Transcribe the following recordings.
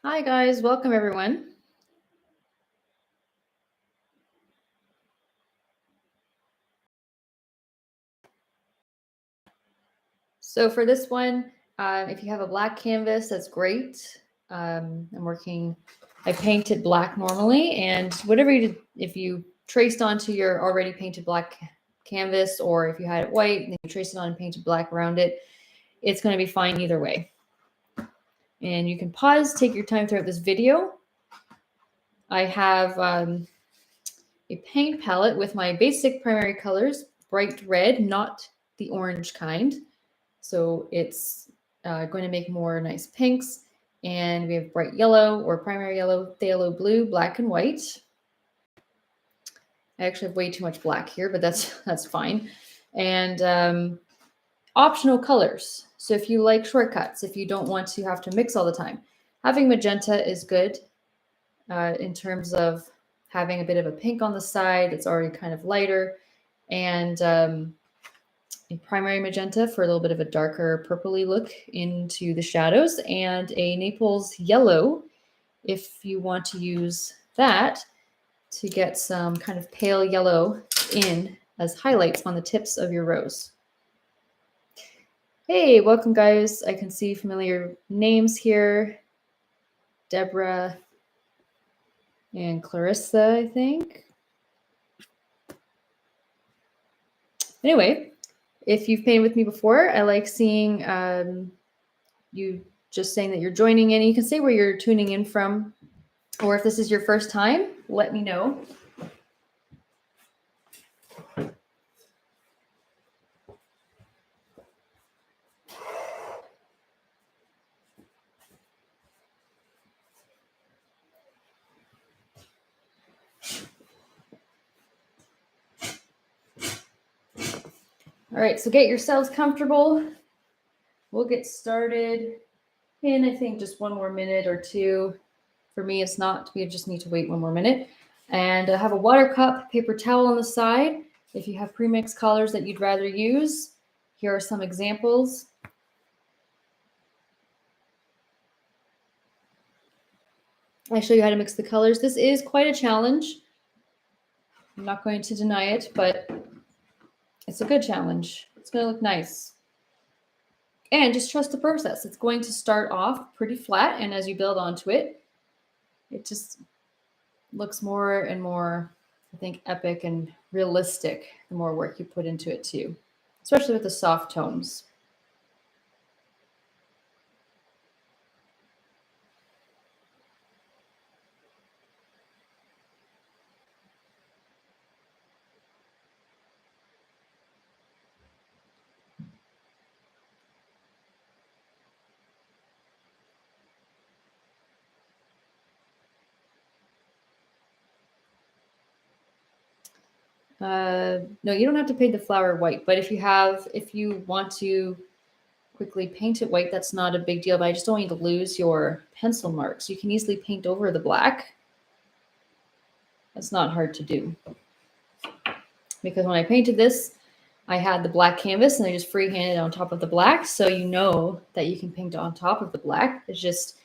Hi guys, welcome everyone. So for this one, if you have a black canvas, that's great. I painted black normally, and whatever you did, if you traced onto your already painted black canvas, or if you had it white and you traced it on and painted black around it, it's going to be fine either way. And you can pause, take your time throughout this video. I have a paint palette with my basic primary colors, bright red, not the orange kind. So it's going to make more nice pinks. And we have bright yellow or primary yellow, phthalo blue, black and white. I actually have way too much black here, but that's fine. And optional colors. So if you like shortcuts, if you don't want to have to mix all the time, having magenta is good in terms of having a bit of a pink on the side. It's already kind of lighter. And a primary magenta for a little bit of a darker purpley look into the shadows, and a Naples yellow if you want to use that to get some kind of pale yellow in as highlights on the tips of your rose. Hey, welcome guys. I can see familiar names here. Deborah and Clarissa, I think. Anyway, if you've painted with me before, I like seeing you just saying that you're joining in. You can say where you're tuning in from, or if this is your first time, let me know. All right, so get yourselves comfortable. We'll get started in, I think, just one more minute or two. For me, it's not. We just need to wait one more minute. And I have a water cup, paper towel on the side. If you have pre-mixed colors that you'd rather use, here are some examples. I show you how to mix the colors. This is quite a challenge. I'm not going to deny it, but it's a good challenge. It's going to look nice. And just trust the process. It's going to start off pretty flat, and as you build onto it, it just looks more and more, I think, epic and realistic the more work you put into it too, especially with the soft tones. No, you don't have to paint the flower white, but if you want to quickly paint it white, that's not a big deal, but I just don't want you to lose your pencil marks. You can easily paint over the black. That's not hard to do. Because when I painted this, I had the black canvas and I just freehanded on top of the black. So you know that you can paint on top of the black. It's just,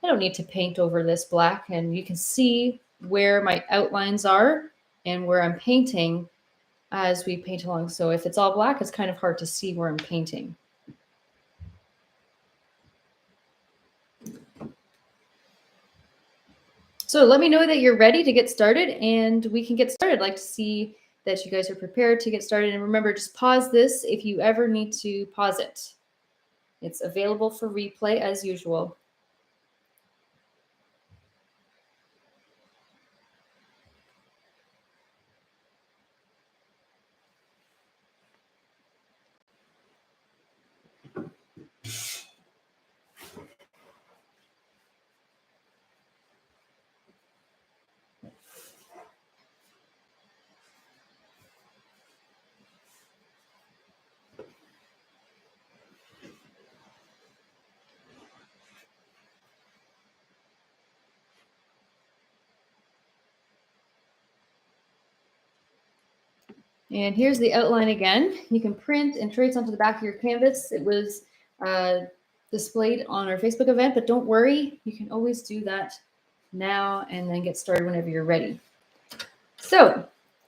I don't need to paint over this black, and you can see where my outlines are and where I'm painting as we paint along. So if it's all black, it's kind of hard to see where I'm painting. So let me know that you're ready to get started, and we can get started. I'd like to see that you guys are prepared to get started. And remember, just pause this if you ever need to pause it. It's available for replay as usual. And here's the outline again. You can print and trace onto the back of your canvas. It was displayed on our Facebook event, but don't worry, you can always do that now and then get started whenever you're ready. So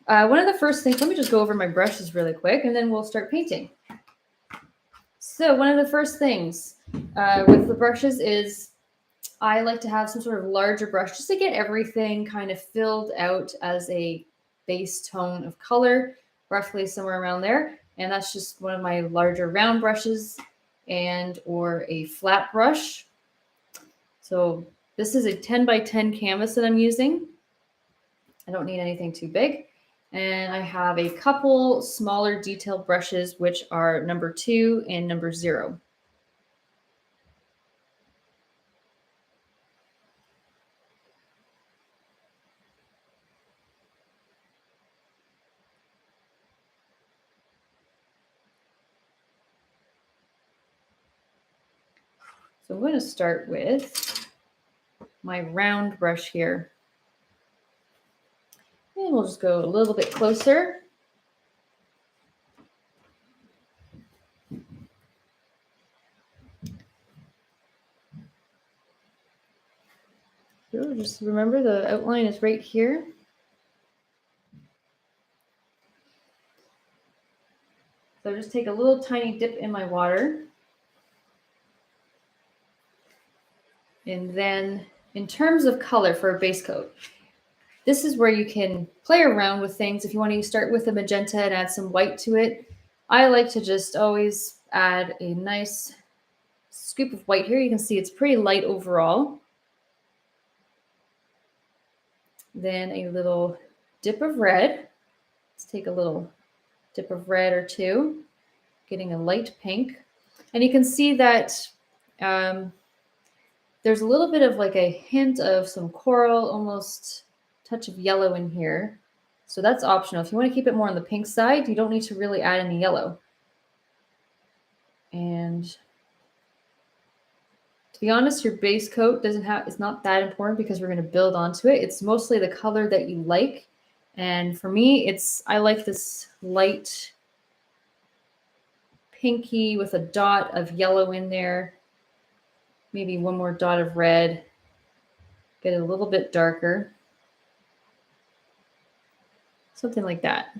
one of the first things, let me just go over my brushes really quick and then we'll start painting. So one of the first things with the brushes is I like to have some sort of larger brush just to get everything kind of filled out as a base tone of color, roughly somewhere around there. And that's just one of my larger round brushes and or a flat brush. So this is a 10 by 10 canvas that I'm using. I don't need anything too big. And I have a couple smaller detail brushes, which are number 2 and number 0. So I'm going to start with my round brush here. And we'll just go a little bit closer. So just remember the outline is right here. So just take a little tiny dip in my water. And then in terms of color for a base coat, this is where you can play around with things. If you want to start with a magenta and add some white to it, I like to just always add a nice scoop of white here. You can see it's pretty light overall. Then a little dip of red. Let's take a little dip of red or two, getting a light pink. And you can see that there's a little bit of like a hint of some coral, almost touch of yellow in here. So that's optional. If you want to keep it more on the pink side, you don't need to really add any yellow. And to be honest, your base coat it's not that important because we're going to build onto it. It's mostly the color that you like. And for me, I like this light pinky with a dot of yellow in there. Maybe one more dot of red. Get it a little bit darker. Something like that.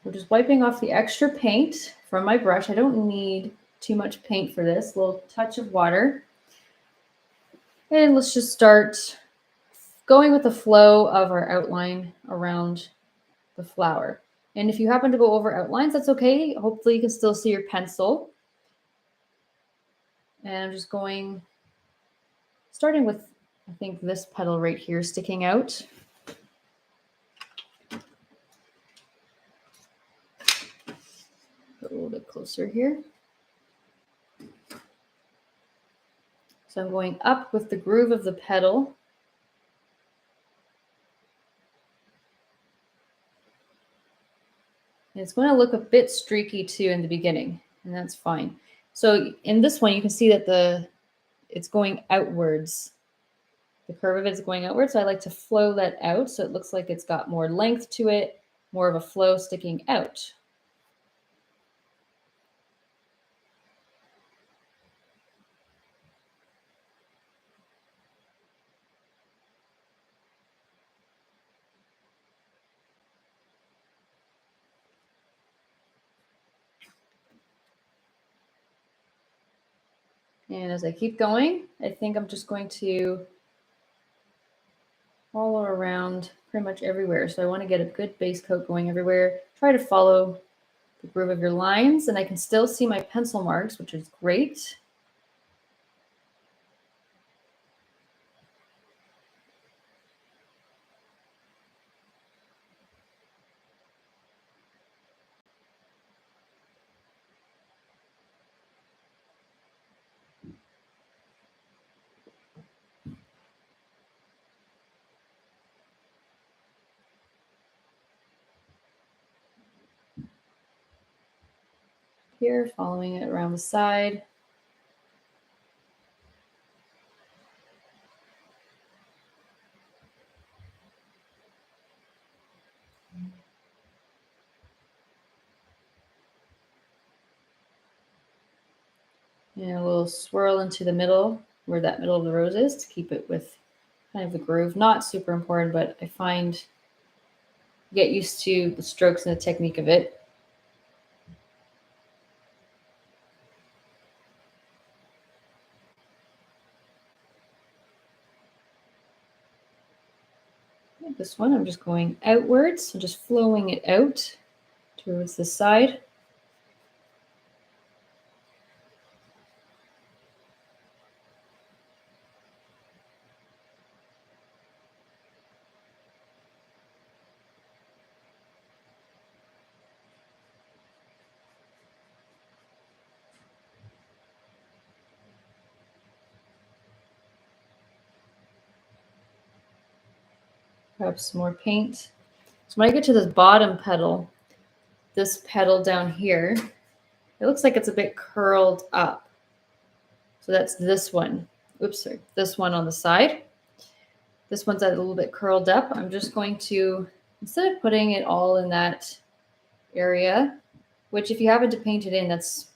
We're just wiping off the extra paint from my brush. I don't need too much paint for this. A little touch of water. And let's just start going with the flow of our outline around the flower. And if you happen to go over outlines, that's okay. Hopefully you can still see your pencil. And I'm just starting with, I think, this petal right here sticking out. A little bit closer here. So I'm going up with the groove of the petal. And it's going to look a bit streaky too in the beginning, and that's fine. So in this one, you can see that it's going outwards. The curve of it is going outwards, so I like to flow that out so it looks like it's got more length to it, more of a flow sticking out. And as I keep going, I think I'm just going to follow around pretty much everywhere. So I want to get a good base coat going everywhere. Try to follow the groove of your lines, and I can still see my pencil marks, which is great. Here, following it around the side. And a little swirl into the middle where that middle of the rose is to keep it with kind of the groove. Not super important, but I find get used to the strokes and the technique of it. This one, I'm just going outwards, so just flowing it out towards the side. Grab some more paint. So when I get to this bottom petal, this petal down here, it looks like it's a bit curled up. So that's this one. Oops, sorry. This one on the side. This one's a little bit curled up. I'm just going to, instead of putting it all in that area, which if you happen to paint it in, that's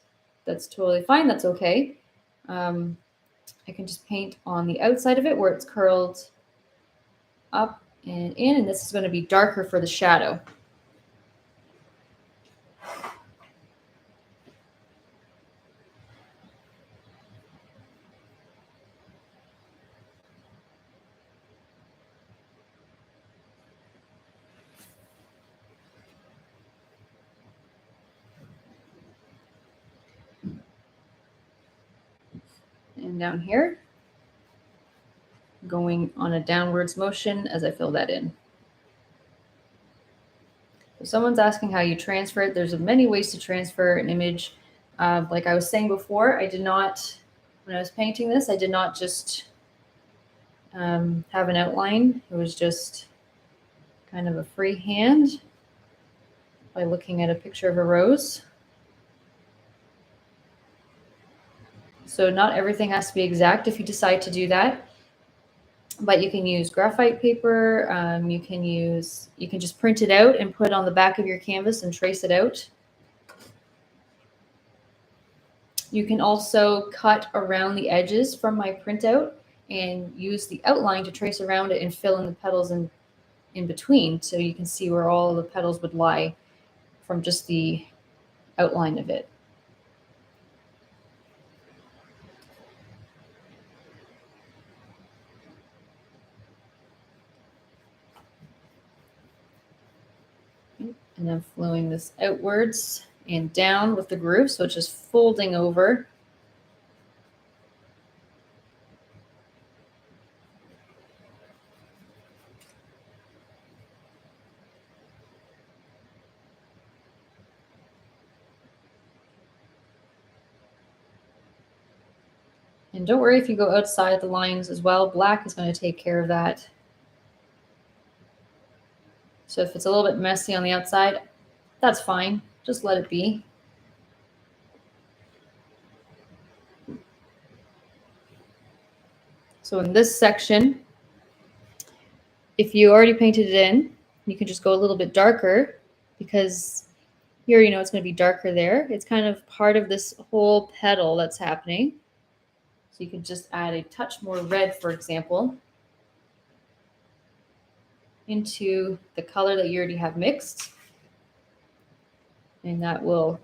totally fine. That's okay. I can just paint on the outside of it where it's curled up and in, and this is going to be darker for the shadow. And down here, going on a downwards motion as I fill that in. If someone's asking how you transfer it, there's many ways to transfer an image. Like I was saying before, I did not, when I was painting this, I did not just have an outline. It was just kind of a free hand by looking at a picture of a rose. So not everything has to be exact if you decide to do that, but you can use graphite paper. You can just print it out and put it on the back of your canvas and trace it out. You can also cut around the edges from my printout and use the outline to trace around it and fill in the petals in between, so you can see where all the petals would lie from just the outline of it. And then flowing this outwards and down with the groove, so it's just folding over. And don't worry if you go outside the lines as well. Black is going to take care of that. So if it's a little bit messy on the outside, that's fine. Just let it be. So in this section, if you already painted it in, you can just go a little bit darker, because here, you know, it's going to be darker there. It's kind of part of this whole petal that's happening. So you can just add a touch more red, for example, into the color that you already have mixed. And that will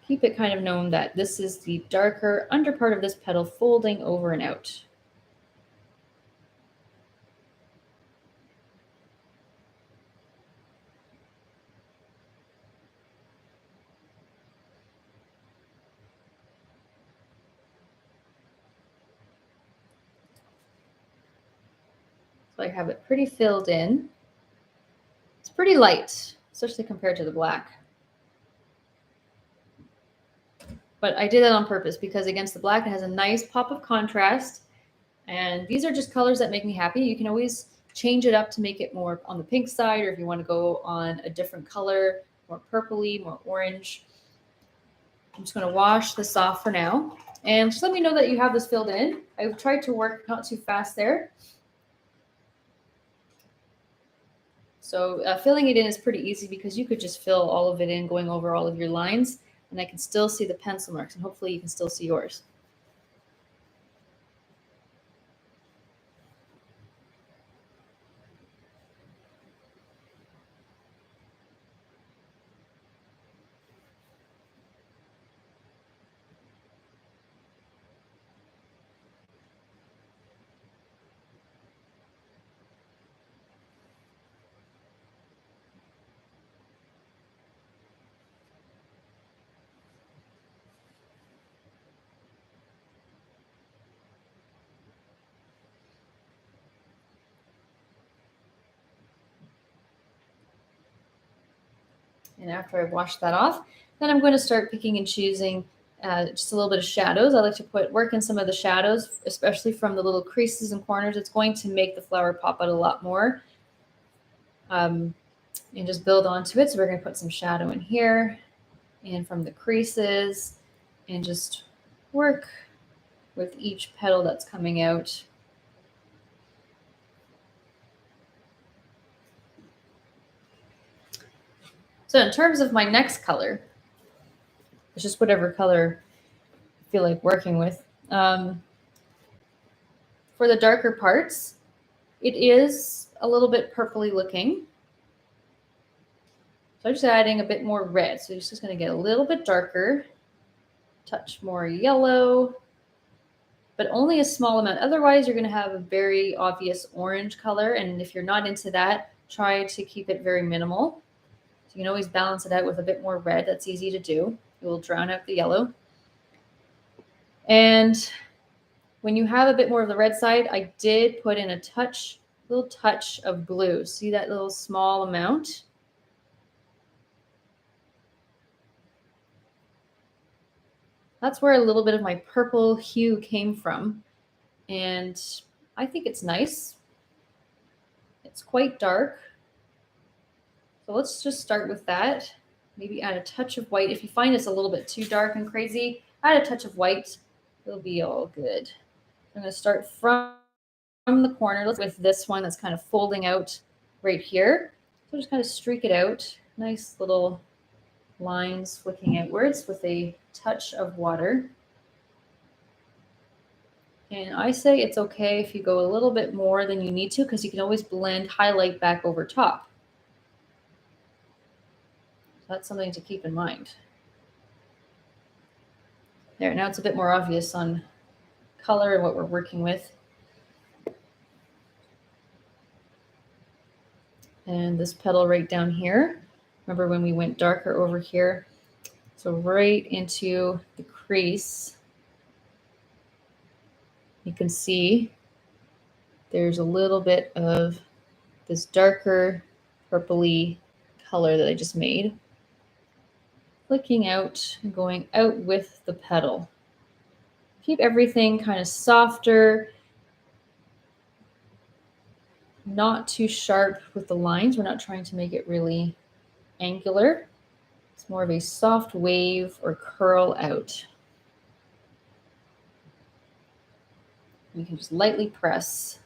keep it kind of known that this is the darker under part of this petal folding over and out. So I have it pretty filled in. It's pretty light, especially compared to the black. But I did that on purpose because against the black, it has a nice pop of contrast. And these are just colors that make me happy. You can always change it up to make it more on the pink side, or if you want to go on a different color, more purpley, more orange. I'm just going to wash this off for now. And just let me know that you have this filled in. I've tried to work not too fast there. So filling it in is pretty easy because you could just fill all of it in, going over all of your lines. and I can still see the pencil marks, and hopefully you can still see yours. And after I've washed that off, then I'm going to start picking and choosing just a little bit of shadows. I like to work in some of the shadows, especially from the little creases and corners. It's going to make the flower pop out a lot more, and just build onto it. So we're going to put some shadow in here and from the creases, and just work with each petal that's coming out. So in terms of my next color, it's just whatever color I feel like working with. For the darker parts, it is a little bit purpley looking. So I'm just adding a bit more red. So it's just going to get a little bit darker, touch more yellow, but only a small amount. Otherwise, you're going to have a very obvious orange color. And if you're not into that, try to keep it very minimal. So you can always balance it out with a bit more red. That's easy to do. It will drown out the yellow. And when you have a bit more of the red side, I did put in a little touch of blue. See that little small amount? That's where a little bit of my purple hue came from. And I think it's nice. It's quite dark. So let's just start with that. Maybe add a touch of white. If you find it's a little bit too dark and crazy, add a touch of white. It'll be all good. I'm going to start from the corner with this one that's kind of folding out right here. So just kind of streak it out. Nice little lines flicking outwards with a touch of water. And I say it's okay if you go a little bit more than you need to, because you can always blend highlight back over top. So that's something to keep in mind. There, now it's a bit more obvious on color and what we're working with. And this petal right down here, remember when we went darker over here? So right into the crease, you can see there's a little bit of this darker purpley color that I just made, flicking out and going out with the petal. Keep everything kind of softer, not too sharp with the lines. We're not trying to make it really angular. It's more of a soft wave or curl out. You can just lightly press.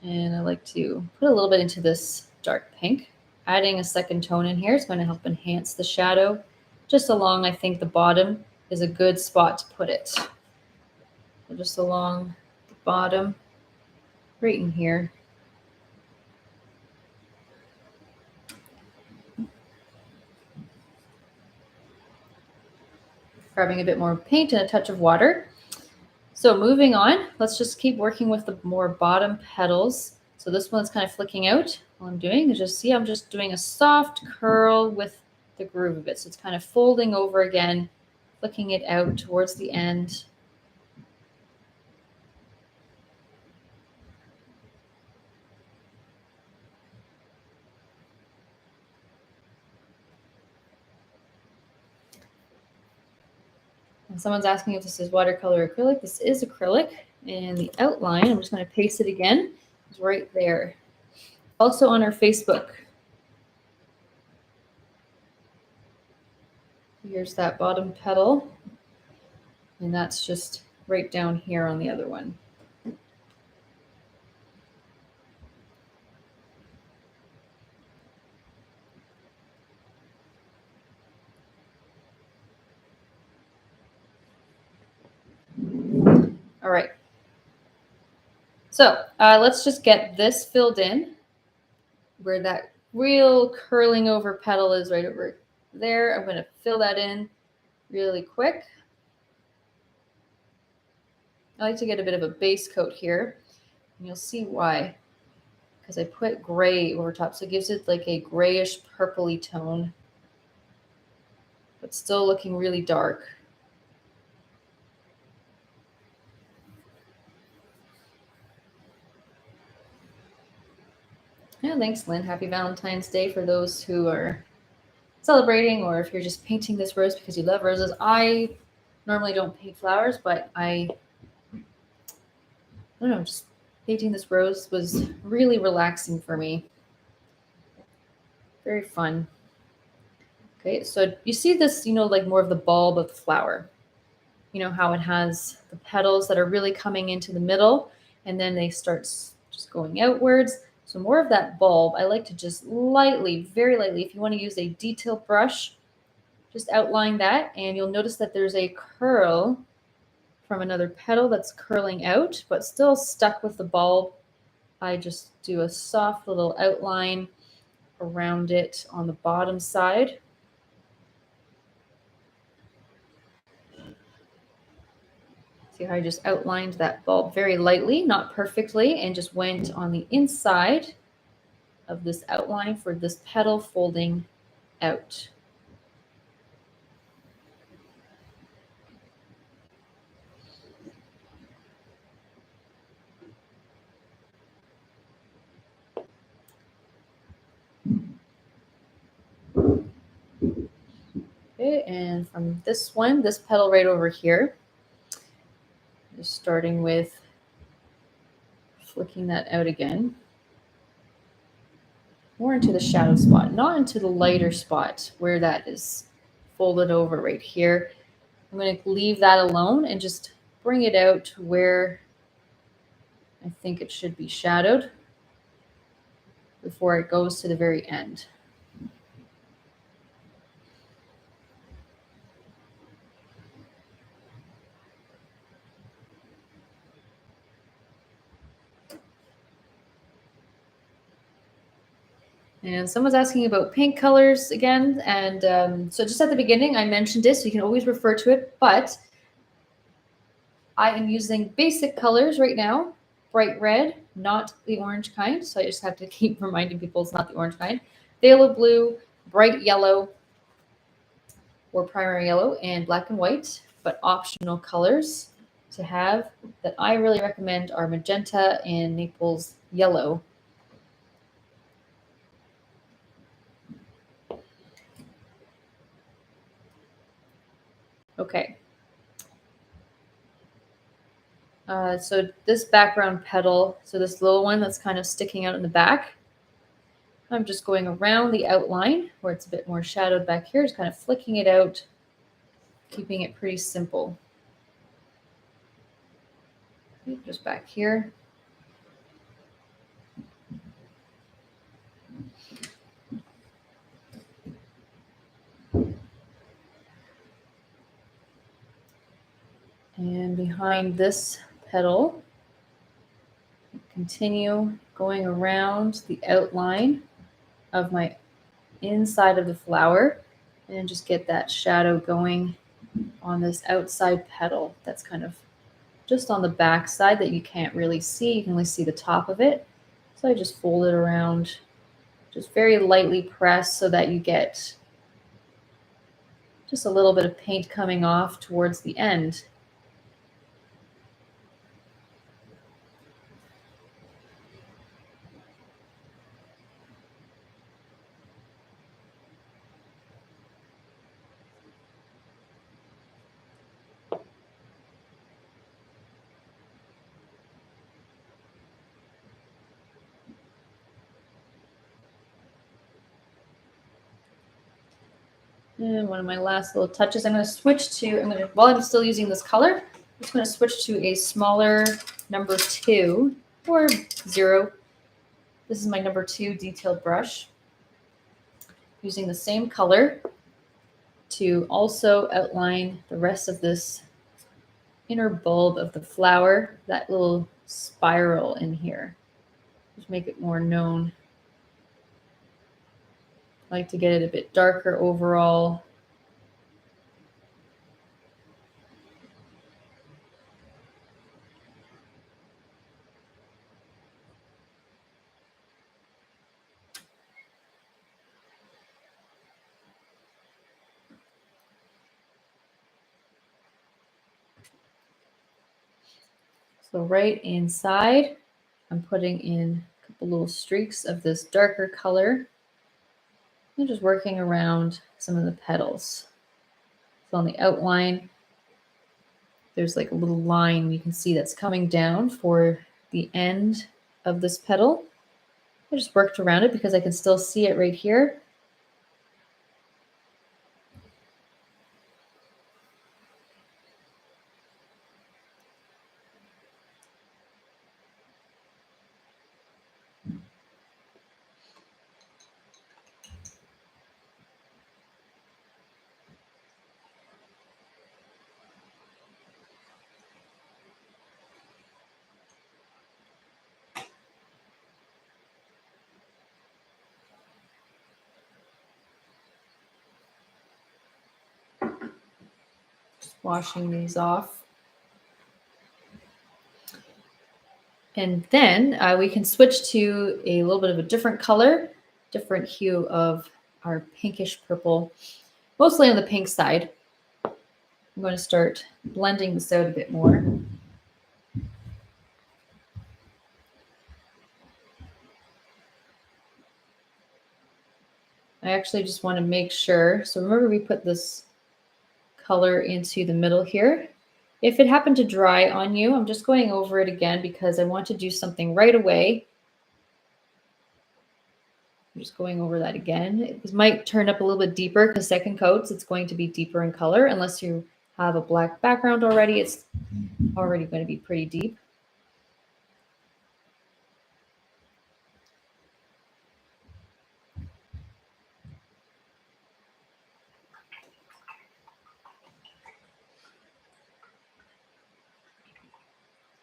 And I like to put a little bit into this dark pink. Adding a second tone in here is going to help enhance the shadow. Just along, I think, the bottom is a good spot to put it. So just along the bottom, right in here. Grabbing a bit more paint and a touch of water. So moving on, let's just keep working with the more bottom petals. So this one's kind of flicking out. All I'm doing is just, see, I'm just doing a soft curl with the groove of it. So it's kind of folding over again, flicking it out towards the end. And someone's asking if this is watercolor or acrylic. This is acrylic. And the outline, I'm just going to paste it again, is right there. Also on our Facebook. here's that bottom petal, and that's just right down here on the other one. All right. So let's just get this filled in where that real curling over petal is right over there. I'm going to fill that in really quick. I like to get a bit of a base coat here, and you'll see why, because I put gray over top, so it gives it like a grayish purpley tone, but still looking really dark. Yeah, thanks, Lynn. Happy Valentine's Day for those who are celebrating, or if you're just painting this rose because you love roses. I normally don't paint flowers, but I don't know, just painting this rose was really relaxing for me. Very fun. Okay, so you see this, like more of the bulb of the flower. You know how it has the petals that are really coming into the middle, and then they start just going outwards. So more of that bulb, I like to just lightly, very lightly, if you want to use a detail brush, just outline that, and you'll notice that there's a curl from another petal that's curling out, but still stuck with the bulb. I just do a soft little outline around it on the bottom side. See how I just outlined that bulb very lightly, not perfectly, and just went on the inside of this outline for this petal folding out. Okay, and from this one, this petal right over here, just starting with flicking that out again, more into the shadow spot, not into the lighter spot where that is folded over right here. I'm going to leave that alone and just bring it out to where I think it should be shadowed before it goes to the very end. And someone's asking about paint colors again. And so just at the beginning, I mentioned it, so you can always refer to it. But I am using basic colors right now. Bright red, not the orange kind. So I just have to keep reminding people it's not the orange kind. Phthalo blue, bright yellow, or primary yellow, and black and white. But optional colors to have that I really recommend are magenta and Naples yellow. Okay. So this background petal, so this little one that's kind of sticking out in the back, I'm just going around the outline where it's a bit more shadowed back here, just kind of flicking it out, keeping it pretty simple. Okay, just back here. And behind this petal, continue going around the outline of my inside of the flower and just get that shadow going on this outside petal that's kind of just on the back side that you can't really see. You can only see the top of it. So I just fold it around, just very lightly press so that you get just a little bit of paint coming off towards the end. And one of my last little touches, I'm going to switch to, while I'm still using this color, I'm just going to switch to a smaller number 2 or 0. This is my number 2 detailed brush. Using the same color to also outline the rest of this inner bulb of the flower, that little spiral in here. Just make it more known. I like to get it a bit darker overall. So right inside, I'm putting in a couple little streaks of this darker color and just working around some of the petals. So on the outline, there's like a little line you can see that's coming down for the end of this petal. I just worked around it because I can still see it right here. Just washing these off. And then we can switch to a little bit of a different color, different hue of our pinkish purple, mostly on the pink side. I'm going to start blending this out a bit more. I actually just want to make sure. So remember we put this color into the middle here. If it happened to dry on you, I'm just going over it again because I want to do something right away. I'm just going over that again. It might turn up a little bit deeper because second coats, it's going to be deeper in color. Unless you have a black background already, it's already going to be pretty deep.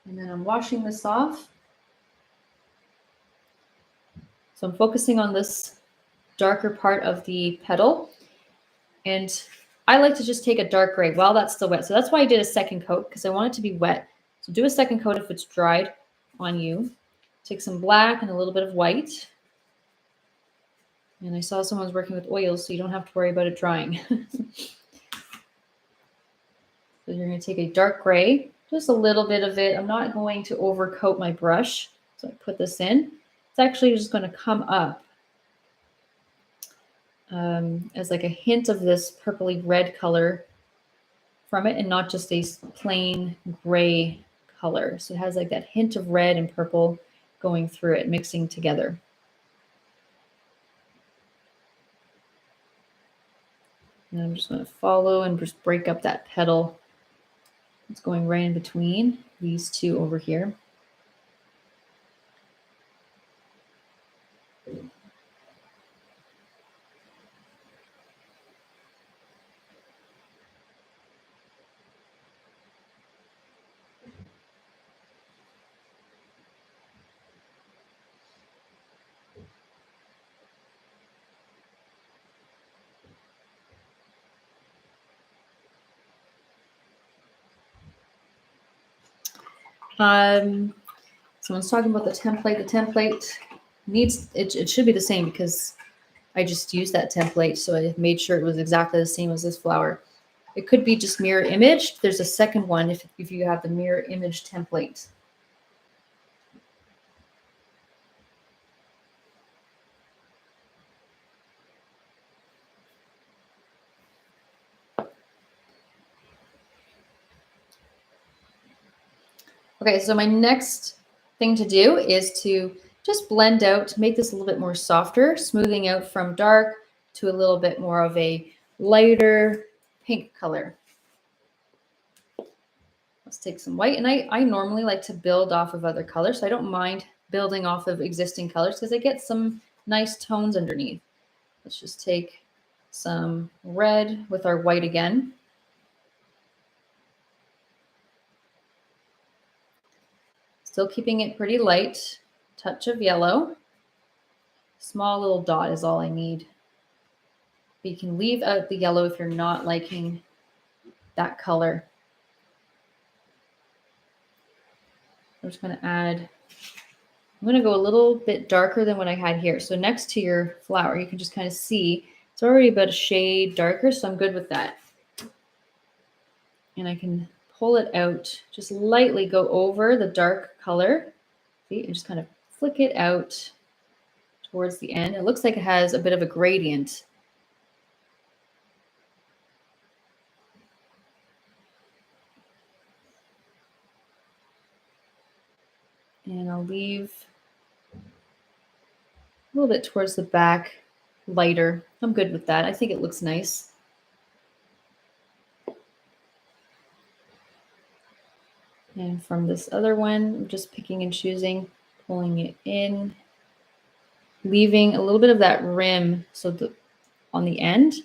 And then I'm washing this off. So I'm focusing on this darker part of the petal. And I like to just take a dark gray while that's still wet. So that's why I did a second coat, because I want it to be wet. So do a second coat if it's dried on you. Take some black and a little bit of white. And I saw someone's working with oils, so you don't have to worry about it drying. So you're going to take a dark gray, just a little bit of it. I'm not going to overcoat my brush. So I put this in. It's actually just going to come up as like a hint of this purpley red color from it, and not just a plain gray color. So it has like that hint of red and purple going through it, mixing together. And I'm just going to follow and just break up that petal. It's going right in between these two over here. Someone's talking about the template. The template needs, it should be the same because I just used that template. So I made sure it was exactly the same as this flower. It could be just mirror image. There's a second one if you have the mirror image template. Okay, so my next thing to do is to just blend out, make this a little bit more softer, smoothing out from dark to a little bit more of a lighter pink color. Let's take some white. And I normally like to build off of other colors, so I don't mind building off of existing colors because I get some nice tones underneath. Let's just take some red with our white again. Still keeping it pretty light. Touch of yellow. Small little dot is all I need. But you can leave out the yellow if you're not liking that color. I'm just going to add, I'm going to go a little bit darker than what I had here. So next to your flower, you can just kind of see it's already about a shade darker, so I'm good with that. And I can pull it out, just lightly go over the dark color. See, and just kind of flick it out towards the end. It looks like it has a bit of a gradient. And I'll leave a little bit towards the back, lighter. I'm good with that. I think it looks nice. And from this other one, I'm just picking and choosing, pulling it in, leaving a little bit of that rim so on the end.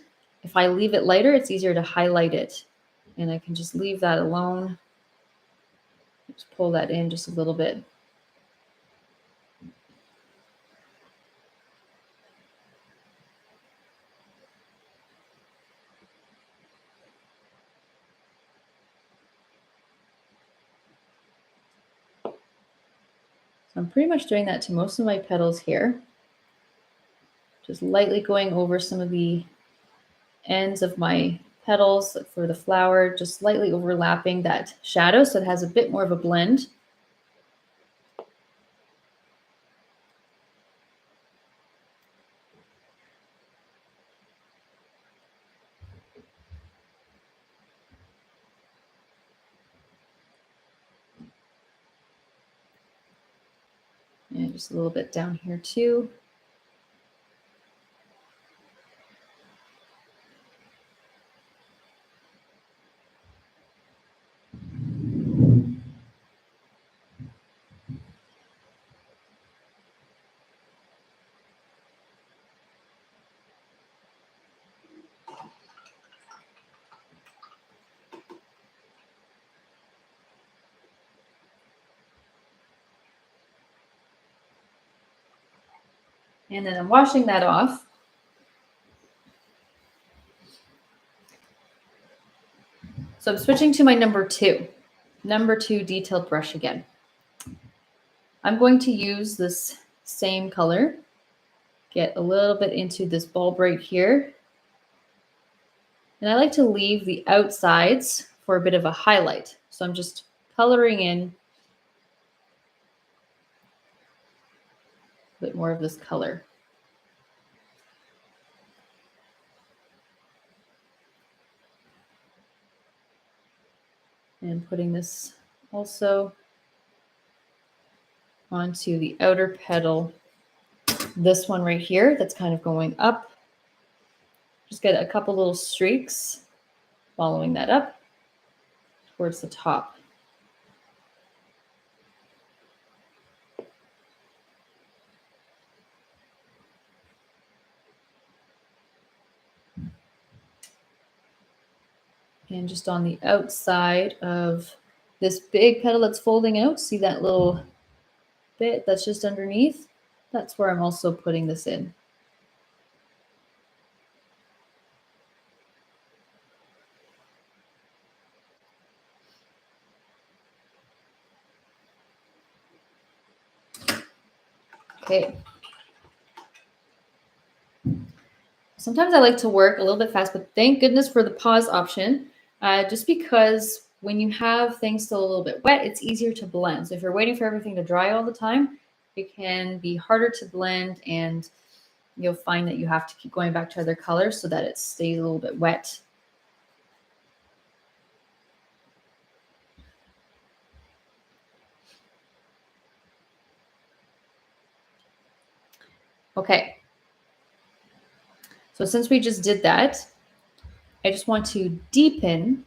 If I leave it lighter, it's easier to highlight it. And I can just leave that alone. Just pull that in just a little bit. So I'm pretty much doing that to most of my petals here. Just lightly going over some of the ends of my petals for the flower, just slightly overlapping that shadow so it has a bit more of a blend. And just a little bit down here too. And then I'm washing that off. So I'm switching to my number two detailed brush again. I'm going to use this same color, get a little bit into this bulb right here. And I like to leave the outsides for a bit of a highlight. So I'm just coloring in a bit more of this color. And putting this also onto the outer petal. This one right here, that's kind of going up. Just get a couple little streaks following that up towards the top. And just on the outside of this big petal that's folding out, see that little bit that's just underneath? That's where I'm also putting this in. Okay. Sometimes I like to work a little bit fast, but thank goodness for the pause option, just because when you have things still a little bit wet, it's easier to blend. So if you're waiting for everything to dry all the time, it can be harder to blend, and you'll find that you have to keep going back to other colors so that it stays a little bit wet. Okay. So since we just did that, I just want to deepen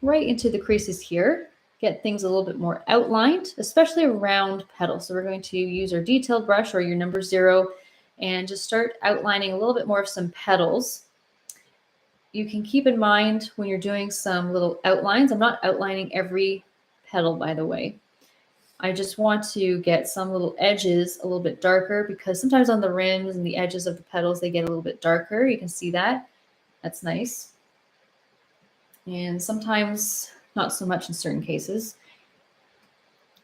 right into the creases here, get things a little bit more outlined, especially around petals. So we're going to use our detailed brush or your number 0 and just start outlining a little bit more of some petals. You can keep in mind when you're doing some little outlines, I'm not outlining every petal, by the way. I just want to get some little edges a little bit darker because sometimes on the rims and the edges of the petals, they get a little bit darker. You can see that. That's nice. And sometimes not so much in certain cases.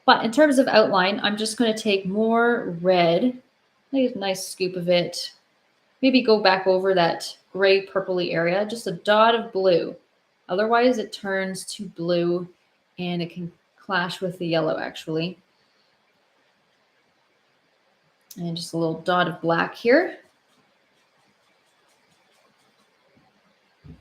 But in terms of outline, I'm just going to take more red, make a nice scoop of it. Maybe go back over that gray purpley area, just a dot of blue. Otherwise, it turns to blue and it can clash with the yellow actually. And just a little dot of black here.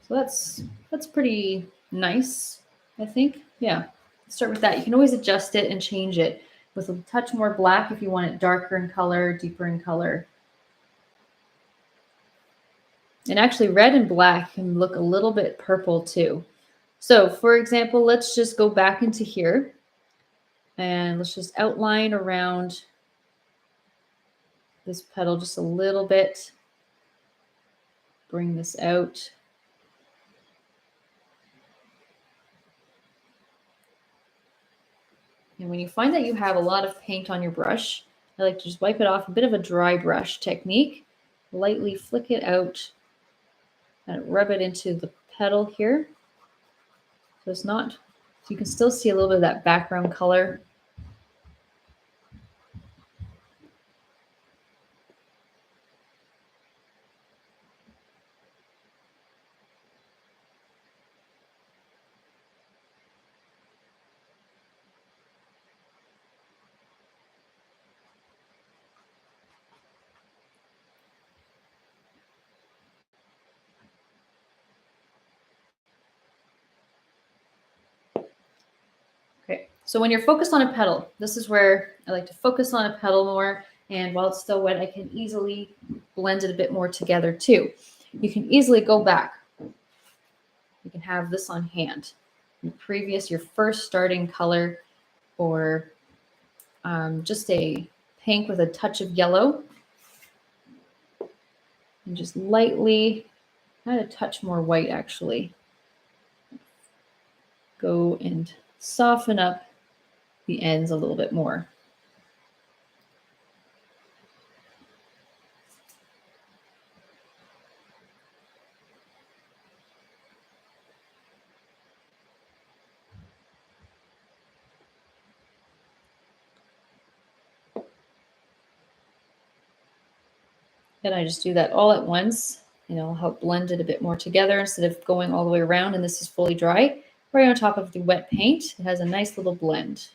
So that's pretty nice, I think. Yeah, start with that. You can always adjust it and change it with a touch more black if you want it darker in color, deeper in color. And actually red and black can look a little bit purple too. So for example, let's just go back into here and let's just outline around this petal just a little bit. Bring this out. And when you find that you have a lot of paint on your brush, I like to just wipe it off, a bit of a dry brush technique, lightly flick it out and rub it into the petal here. So it's not, so you can still see a little bit of that background color. Okay, so when you're focused on a petal, this is where I like to focus on a petal more. And while it's still wet, I can easily blend it a bit more together too. You can easily go back. You can have this on hand. Your first starting color, or just a pink with a touch of yellow. And just lightly, add a touch more white actually. Go and soften up the ends a little bit more. And I just do that all at once, and it'll help blend it a bit more together instead of going all the way around. And this is fully dry, right on top of the wet paint. It has a nice little blend.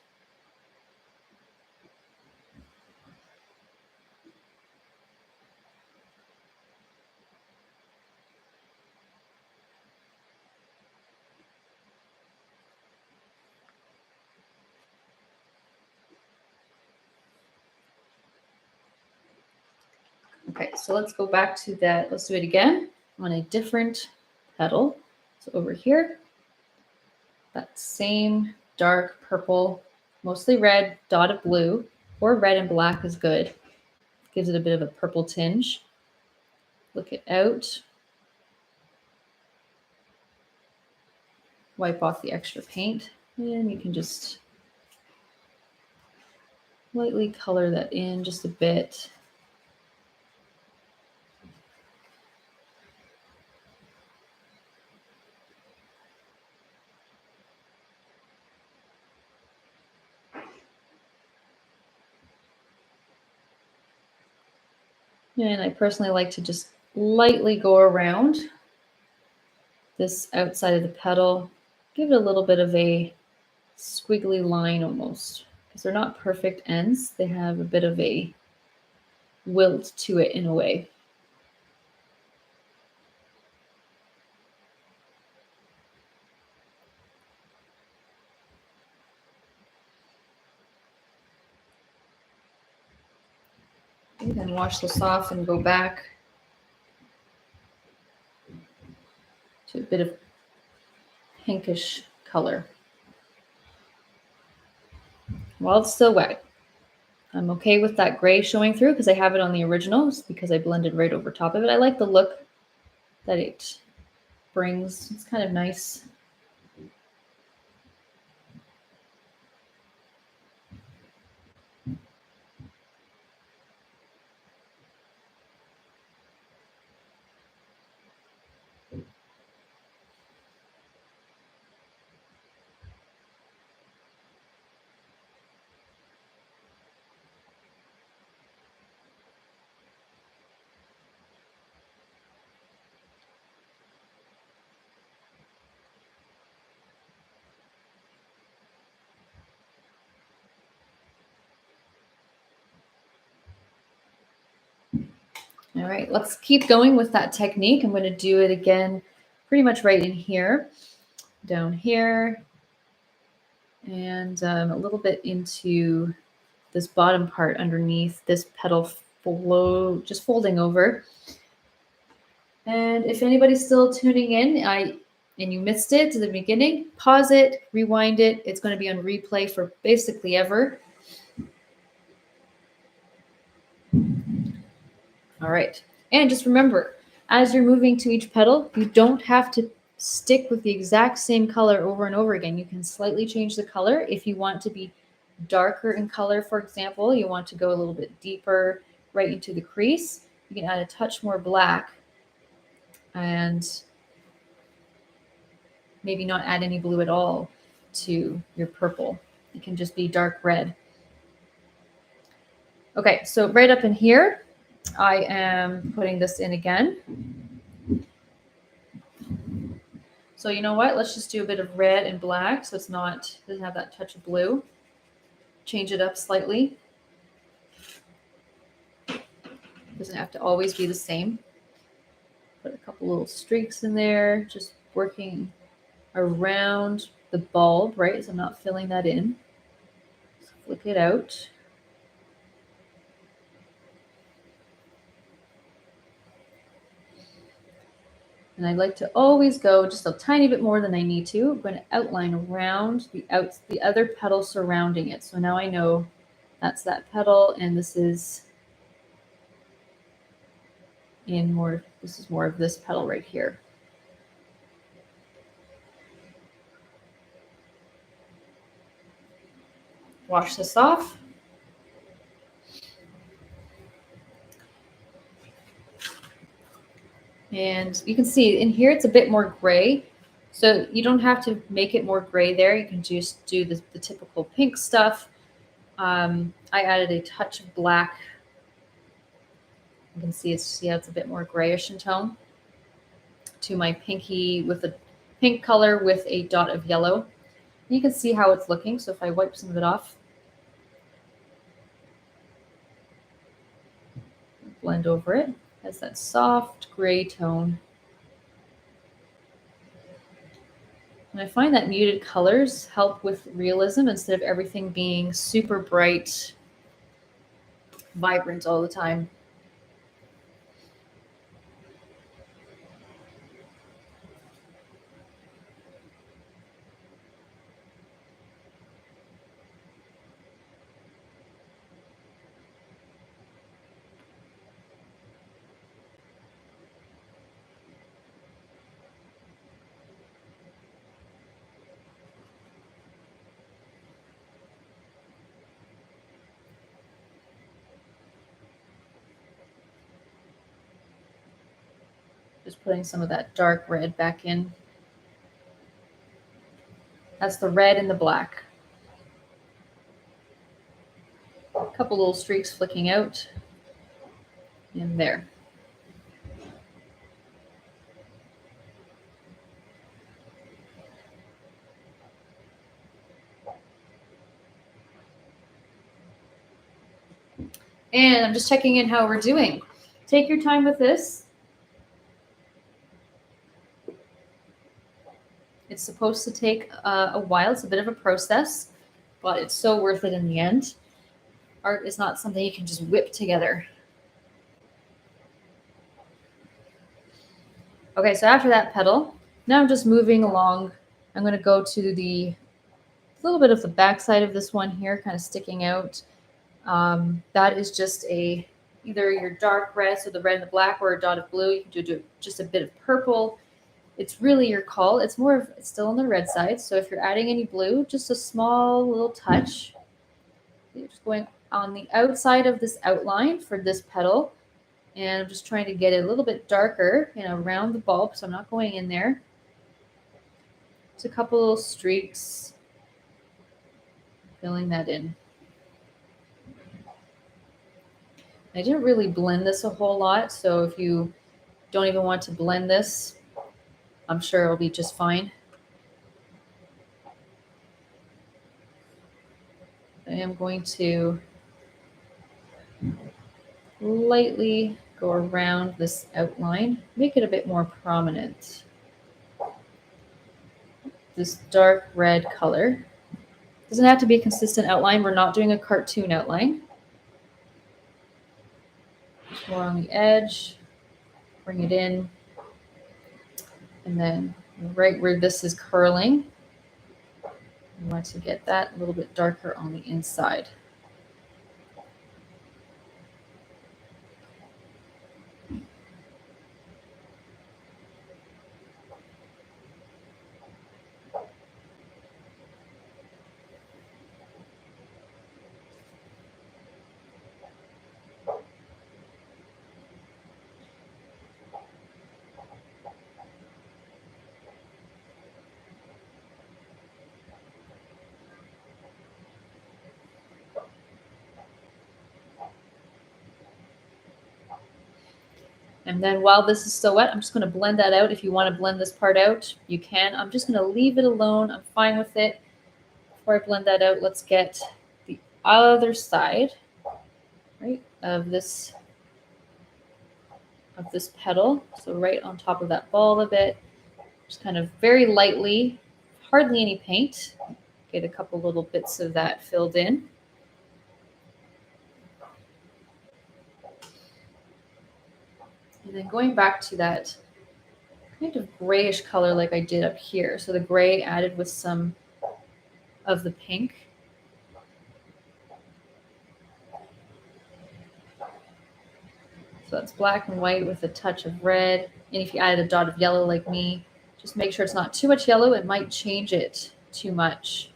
Okay, so let's go back to that. Let's do it again on a different petal. So over here, that same dark purple, mostly red, dot of blue, or red and black is good. Gives it a bit of a purple tinge. Look it out. Wipe off the extra paint, and you can just lightly color that in just a bit. And I personally like to just lightly go around this outside of the petal, give it a little bit of a squiggly line almost, because they're not perfect ends. They have a bit of a wilt to it in a way. And then wash this off and go back to a bit of pinkish color. While it's still wet. I'm okay with that gray showing through because I have it on the originals because I blended right over top of it. I like the look that it brings. It's kind of nice. All right, let's keep going with that technique. I'm going to do it again pretty much right in here, down here, and a little bit into this bottom part underneath this petal just folding over. And if anybody's still tuning in, and you missed it to the beginning, pause it, rewind it. It's going to be on replay for basically ever. All right. And just remember, as you're moving to each petal, you don't have to stick with the exact same color over and over again. You can slightly change the color. If you want to be darker in color, for example, you want to go a little bit deeper right into the crease, you can add a touch more black and maybe not add any blue at all to your purple. It can just be dark red. Okay, so right up in here, I am putting this in again. So you know what? Let's just do a bit of red and black so doesn't have that touch of blue. Change it up slightly. Doesn't have to always be the same. Put a couple little streaks in there, just working around the bulb, right? So I'm not filling that in. Just flick it out. And I like to always go just a tiny bit more than I need to. I'm going to outline around the other petal surrounding it. So now I know that's that petal, and this is more of this petal right here. Wash this off. And you can see in here, it's a bit more gray. So you don't have to make it more gray there. You can just do the typical pink stuff. I added a touch of black. You can see it's a bit more grayish in tone to my pinky with a pink color with a dot of yellow. You can see how it's looking. So if I wipe some of it off, blend over it, has that soft gray tone. And I find that muted colors help with realism instead of everything being super bright, vibrant all the time. Just putting some of that dark red back in. That's the red and the black. A couple little streaks flicking out in there. And I'm just checking in how we're doing. Take your time with this. It's supposed to take a while. It's a bit of a process, but it's so worth it in the end. Art is not something you can just whip together. Okay, so after that petal, Now I'm just moving along. I'm going to go to the little bit of the back side of this one here, kind of sticking out. That is just either your dark red, so the red and the black, or a dot of blue. You can do just a bit of purple. It's really your call. It's still on the red side. So if you're adding any blue, just a small little touch. You're just going on the outside of this outline for this petal. And I'm just trying to get it a little bit darker and around the bulb, so I'm not going in there. Just a couple little streaks, filling that in. I didn't really blend this a whole lot, so if you don't even want to blend this, I'm sure it'll be just fine. I am going to lightly go around this outline, make it a bit more prominent. This dark red color. Doesn't have to be a consistent outline. We're not doing a cartoon outline. Just more on the edge, bring it in, and then right where this is curling, you want to get that a little bit darker on the inside. And then while this is still wet, I'm just going to blend that out. If you want to blend this part out, you can. I'm just going to leave it alone. I'm fine with it. Before I blend that out, let's get the other side, right, of this petal. So right on top of that ball a bit, just kind of very lightly, hardly any paint. Get a couple little bits of that filled in. And then going back to that kind of grayish color like I did up here. So the gray added with some of the pink. So that's black and white with a touch of red. And if you added a dot of yellow like me, just make sure it's not too much yellow. It might change it too much.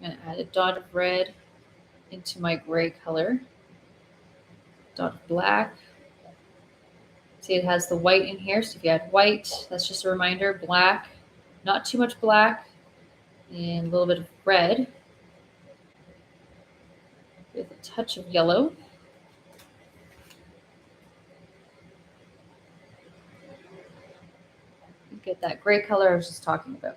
I'm going to add a dot of red into my gray color. Dot of black. See, it has the white in here. So if you add white, that's just a reminder. Black, not too much black, and a little bit of red with a touch of yellow. Get that gray color I was just talking about.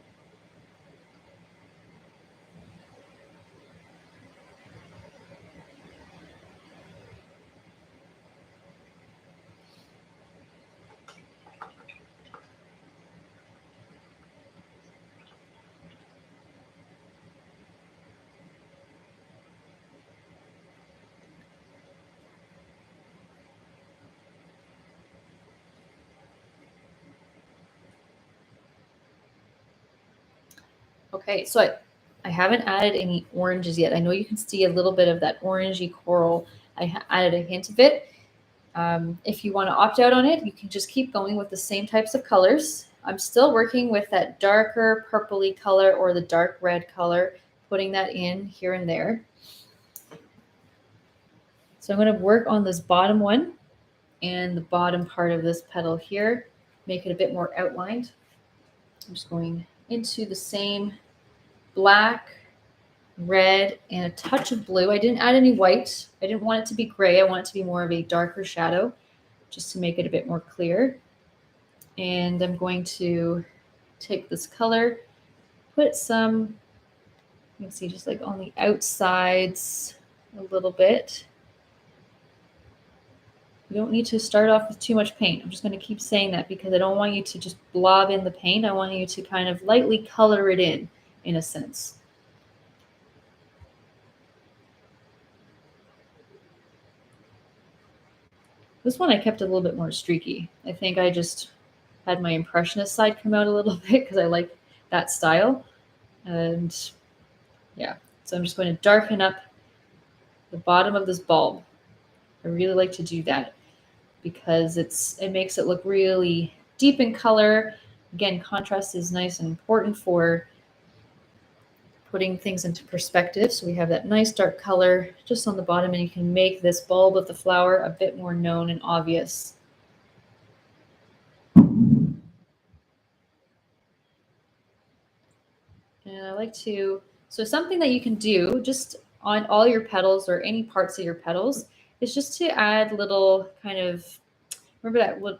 Okay, so I haven't added any oranges yet. I know you can see a little bit of that orangey coral. I added a hint of it. If you want to opt out on it, you can just keep going with the same types of colors. I'm still working with that darker purpley color or the dark red color, putting that in here and there. So I'm going to work on this bottom one and the bottom part of this petal here, make it a bit more outlined. I'm just going into the same black, red, and a touch of blue. I didn't add any white. I didn't want it to be gray. I want it to be more of a darker shadow, just to make it a bit more clear. And I'm going to take this color put some, you can see just like on the outsides a little bit. You don't need to start off with too much paint. I'm just going to keep saying that because I don't want you to just blob in the paint. I want you to kind of lightly color it in a sense. This one I kept a little bit more streaky. I think I just had my impressionist side come out a little bit because I like that style. And yeah, so I'm just going to darken up the bottom of this bulb. I really like to do that because it makes it look really deep in color. Again, contrast is nice and important for putting things into perspective. So we have that nice dark color just on the bottom, and you can make this bulb of the flower a bit more known and obvious. And I like to, so something that you can do just on all your petals or any parts of your petals is just to add little kind of, remember that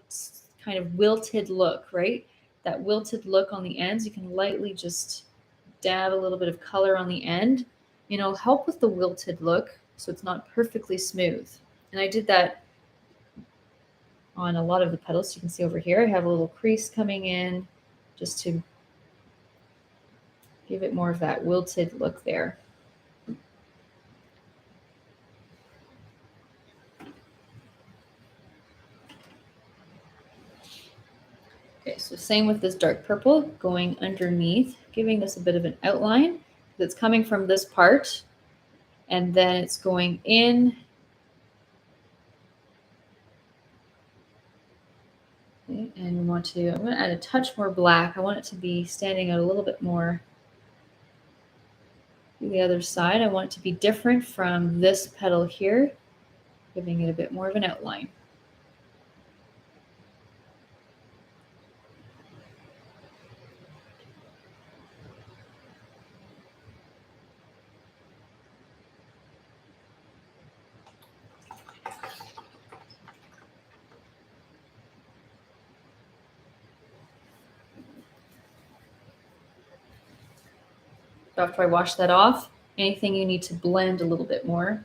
kind of wilted look, right? That wilted look on the ends. You can lightly just dab a little bit of color on the end. It'll help with the wilted look so it's not perfectly smooth. And I did that on a lot of the petals. You can see over here I have a little crease coming in just to give it more of that wilted look there. Okay, so same with this dark purple, going underneath, giving this a bit of an outline that's coming from this part, and then it's going in. Okay, and we want to, I'm going to add a touch more black. I want it to be standing out a little bit more to the other side. I want it to be different from this petal here, giving it a bit more of an outline. After I wash that off, anything you need to blend a little bit more.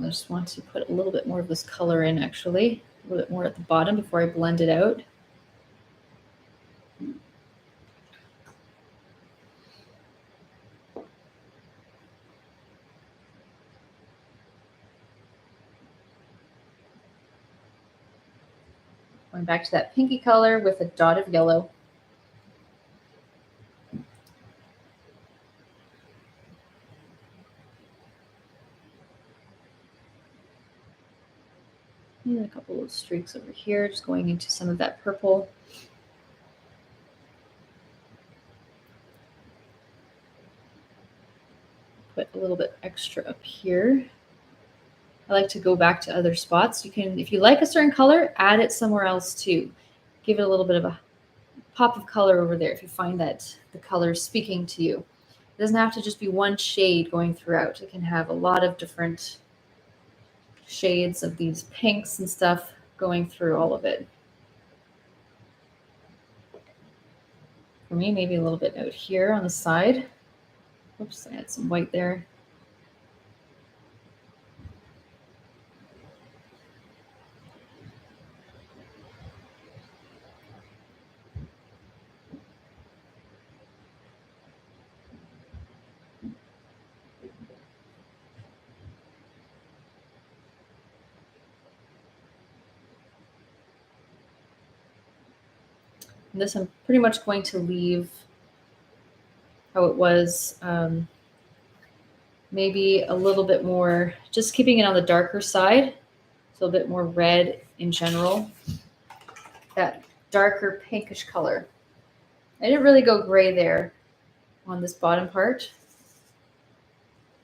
I just want to put a little bit more of this color in, actually, a little bit more at the bottom before I blend it out. Going back to that pinky color with a dot of yellow. And a couple of streaks over here, just going into some of that purple. Put a little bit extra up here. I like to go back to other spots. You can, if you like a certain color, add it somewhere else too. Give it a little bit of a pop of color over there if you find that the color is speaking to you. It doesn't have to just be one shade going throughout. It can have a lot of different shades of these pinks and stuff going through all of it. For me, maybe a little bit out here on the side. Oops, I had some white there. And this I'm pretty much going to leave how it was, maybe a little bit more, just keeping it on the darker side, so a bit more red in general. That darker pinkish color. I didn't really go gray there on this bottom part.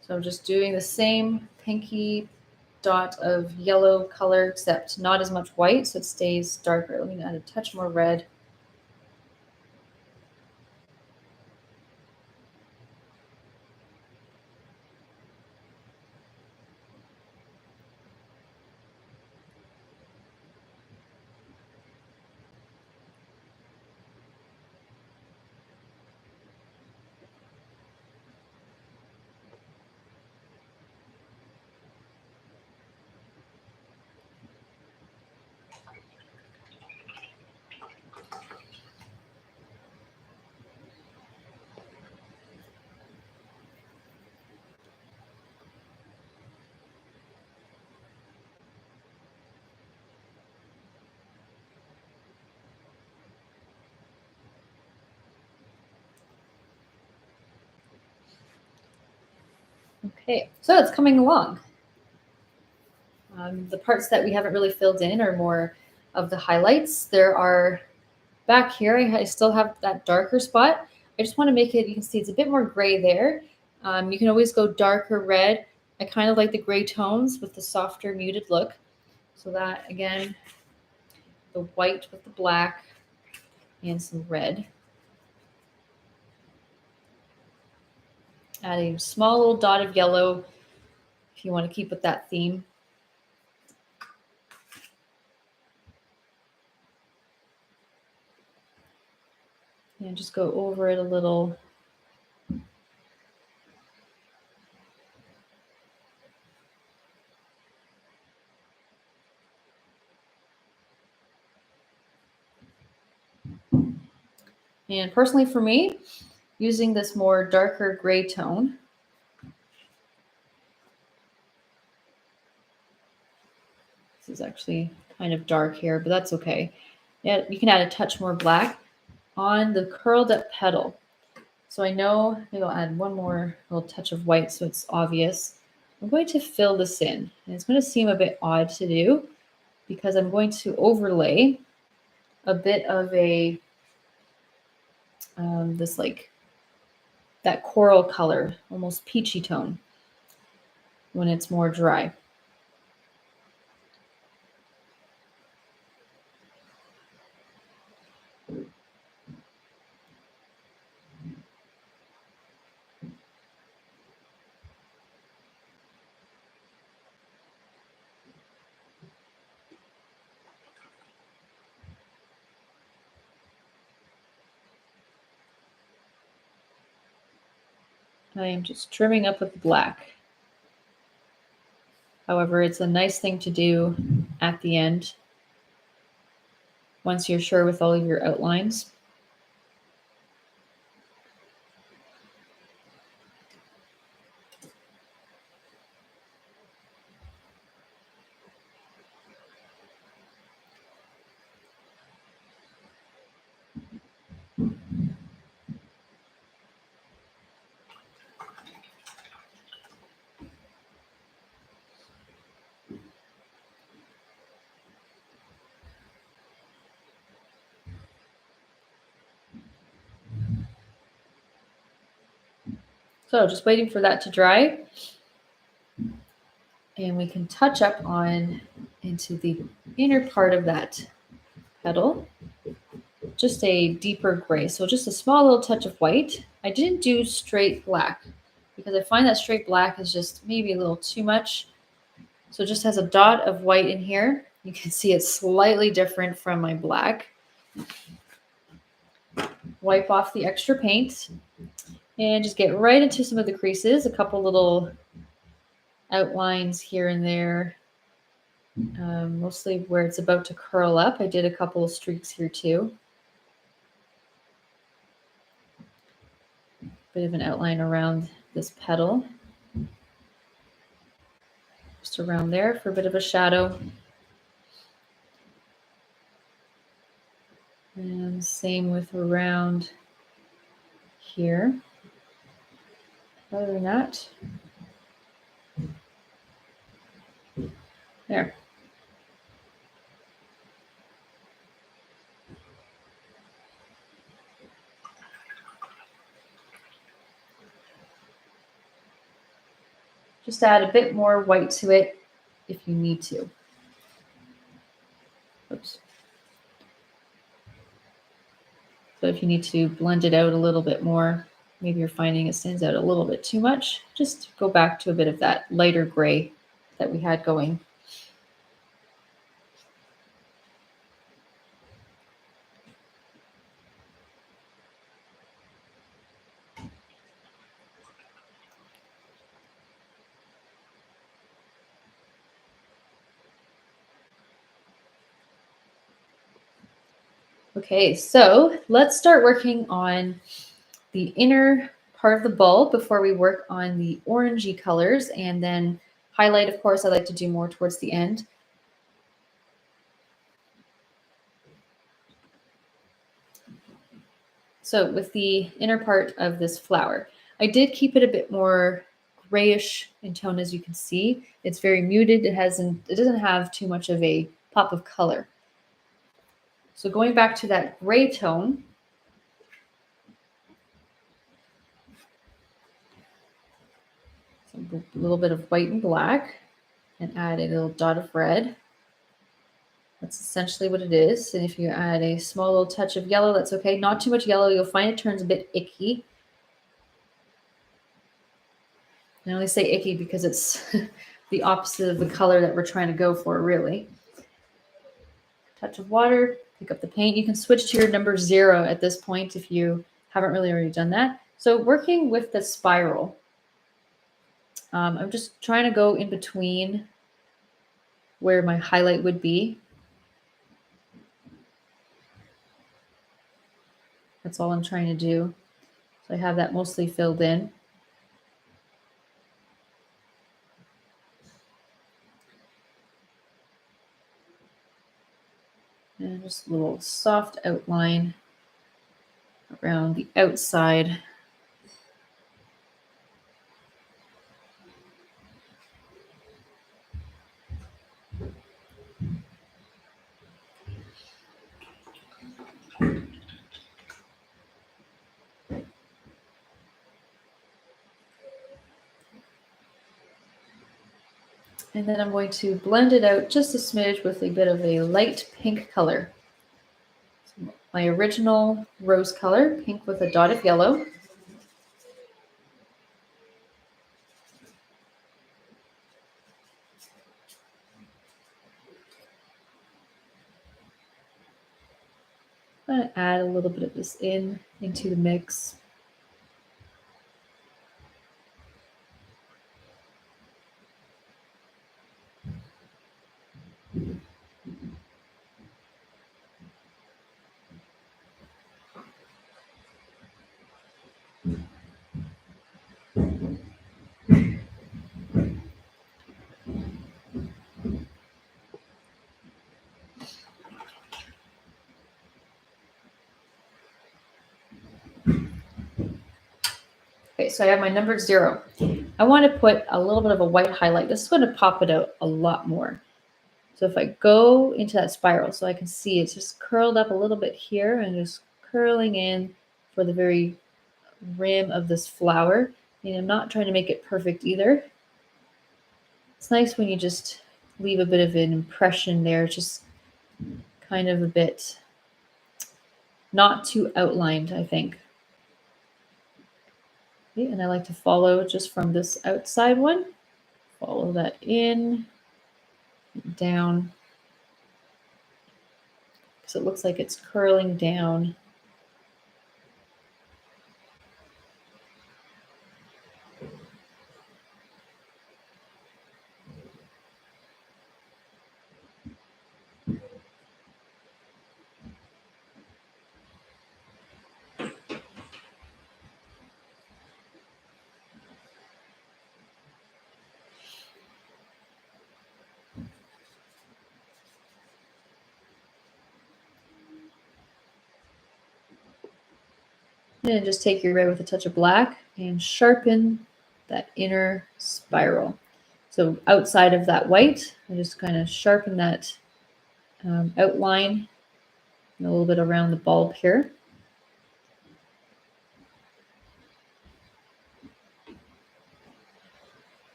So I'm just doing the same pinky dot of yellow color, except not as much white, so it stays darker. Let me add a touch more red. Okay, so it's coming along. The parts that we haven't really filled in are more of the highlights. There are back here, I still have that darker spot. I just want to make it, you can see it's a bit more gray there. You can always go darker red. I kind of like the gray tones with the softer muted look. So that, again, the white with the black and some red. Add a small little dot of yellow if you want to keep with that theme. And just go over it a little. And personally for me, using this more darker gray tone, this is actually kind of dark here, but that's okay. Yeah, you can add a touch more black on the curled up petal. So I know maybe I'll add one more little touch of white so it's obvious. I'm going to fill this in, and it's going to seem a bit odd to do because I'm going to overlay a bit of a this like that coral color, almost peachy tone when it's more dry. I am just trimming up with the black. However, it's a nice thing to do at the end once you're sure with all of your outlines. So just waiting for that to dry. And we can touch up on into the inner part of that petal. Just a deeper gray. So just a small little touch of white. I didn't do straight black because I find that straight black is just maybe a little too much. So it just has a dot of white in here. You can see it's slightly different from my black. Wipe off the extra paint and just get right into some of the creases. A couple little outlines here and there, mostly where it's about to curl up. I did a couple of streaks here too. Bit of an outline around this petal. Just around there for a bit of a shadow. And same with around here. Other than that, there. Just add a bit more white to it if you need to. Oops. So if you need to blend it out a little bit more, maybe you're finding it stands out a little bit too much, just go back to a bit of that lighter gray that we had going. Okay, so let's start working on the inner part of the bulb before we work on the orangey colors, and then highlight, of course, I like to do more towards the end. So with the inner part of this flower, I did keep it a bit more grayish in tone, as you can see. It's very muted. It doesn't have too much of a pop of color. So going back to that gray tone, so a little bit of white and black, and add a little dot of red. That's essentially what it is. And if you add a small little touch of yellow, that's okay. Not too much yellow. You'll find it turns a bit icky. I only say icky because it's the opposite of the color that we're trying to go for, really. Touch of water, pick up the paint. You can switch to your number 0 at this point if you haven't really already done that. So working with the spiral, I'm just trying to go in between where my highlight would be. That's all I'm trying to do. So I have that mostly filled in. And just a little soft outline around the outside. And then I'm going to blend it out just a smidge with a bit of a light pink color. So my original rose color, pink with a dot of yellow. I'm going to add a little bit of this into the mix. Okay, so I have my number 0. I want to put a little bit of a white highlight. This is going to pop it out a lot more. So if I go into that spiral, so I can see it's just curled up a little bit here and just curling in for the very rim of this flower. And I'm not trying to make it perfect either. It's nice when you just leave a bit of an impression there, just kind of a bit not too outlined, I think. Okay, and I like to follow just from this outside one. Follow that in, down, because it looks like it's curling down. And just take your red with a touch of black and sharpen that inner spiral. So outside of that white, I just kind of sharpen that outline and a little bit around the bulb here.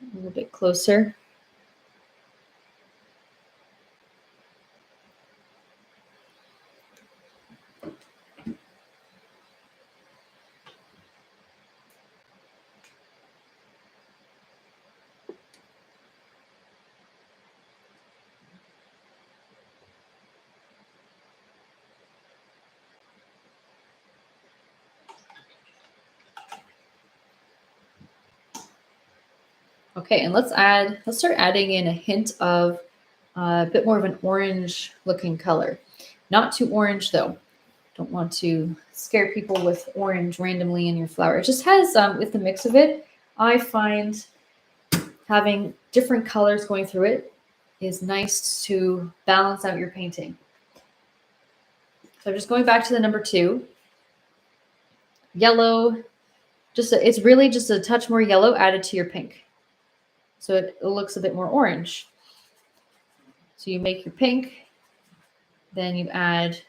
A little bit closer. Okay, and let's start adding in a hint of a bit more of an orange looking color. Not too orange though. Don't want to scare people with orange randomly in your flower. It just has, with the mix of it, I find having different colors going through it is nice to balance out your painting. So I'm just going back to the number 2. Yellow, it's really just a touch more yellow added to your pink. So it looks a bit more orange. So you make your pink, then you add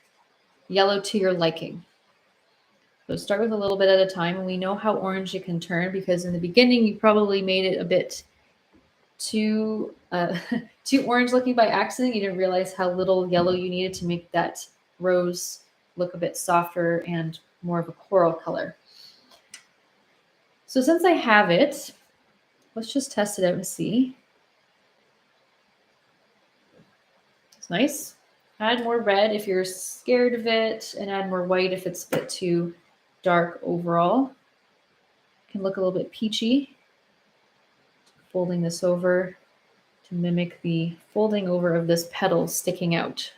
yellow to your liking. So start with a little bit at a time, and we know how orange it can turn because in the beginning you probably made it a bit too too orange looking by accident. You didn't realize how little yellow you needed to make that rose look a bit softer and more of a coral color. So since I have it, let's just test it out and see. It's nice. Add more red if you're scared of it, and add more white if it's a bit too dark overall. It can look a little bit peachy. Folding this over to mimic the folding over of this petal sticking out.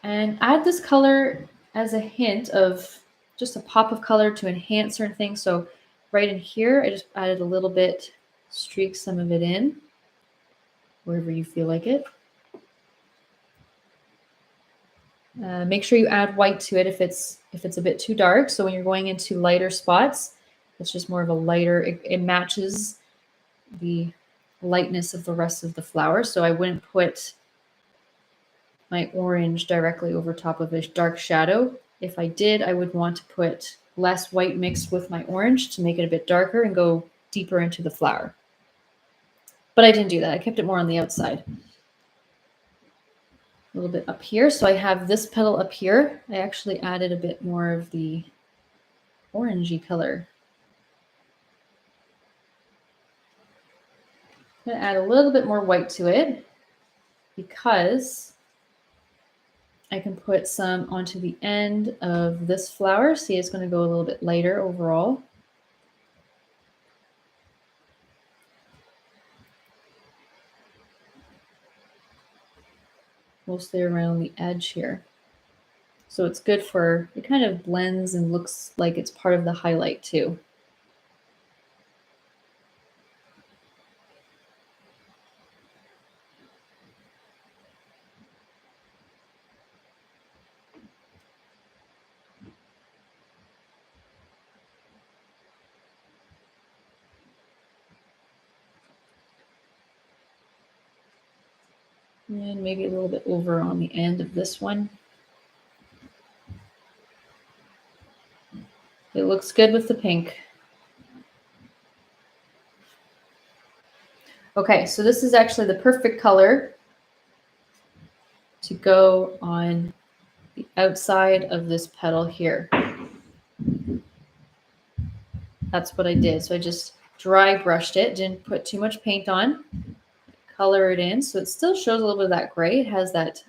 And add this color as a hint of just a pop of color to enhance certain things. So right in here, I just added a little bit, streak some of it in, wherever you feel like it. Make sure you add white to it if it's a bit too dark. So when you're going into lighter spots, it's just more of a lighter, it matches the lightness of the rest of the flower. So I wouldn't put my orange directly over top of a dark shadow. If I did, I would want to put less white mixed with my orange to make it a bit darker and go deeper into the flower. But I didn't do that. I kept it more on the outside. A little bit up here. So I have this petal up here. I actually added a bit more of the orangey color. I'm going to add a little bit more white to it because I can put some onto the end of this flower. See, it's going to go a little bit lighter overall. Mostly around the edge here. So it's good for, it kind of blends and looks like it's part of the highlight too. And maybe a little bit over on the end of this one. It looks good with the pink. Okay, so this is actually the perfect color to go on the outside of this petal here. That's what I did. So I just dry brushed it, didn't put too much paint on, color it in. So it still shows a little bit of that gray. It has that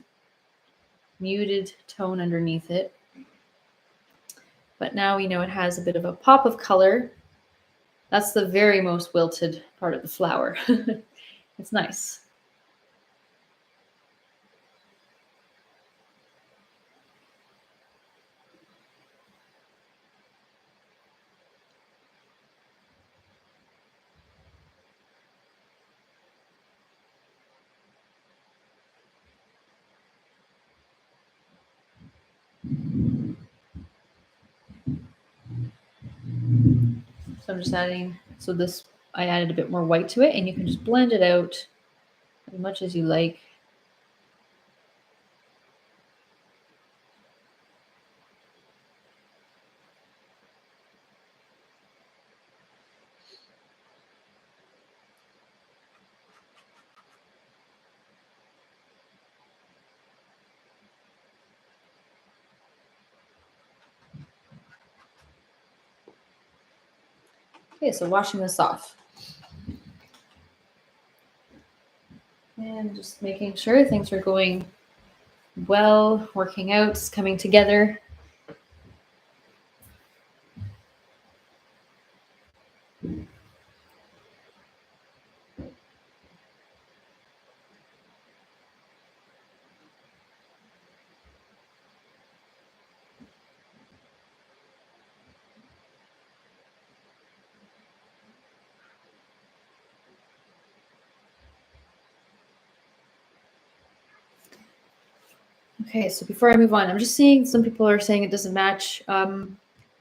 muted tone underneath it. But now we know it has a bit of a pop of color. That's the very most wilted part of the flower. It's nice. So I'm just adding, so this, I added a bit more white to it, and you can just blend it out as much as you like. Okay, so washing this off. And just making sure things are going well, working out, coming together. Okay, so before I move on, I'm just seeing some people are saying it doesn't match.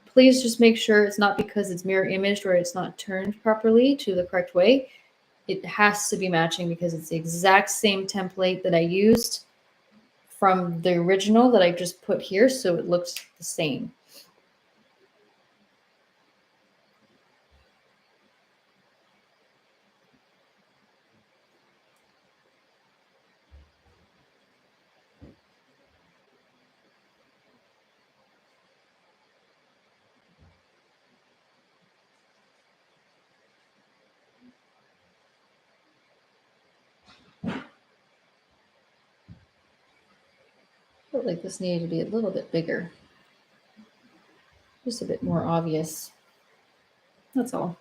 Please just make sure it's not because it's mirror imaged or it's not turned properly to the correct way. It has to be matching because it's the exact same template that I used from the original that I just put here, so it looks the same. Felt like this needed to be a little bit bigger. Just a bit more obvious. That's all.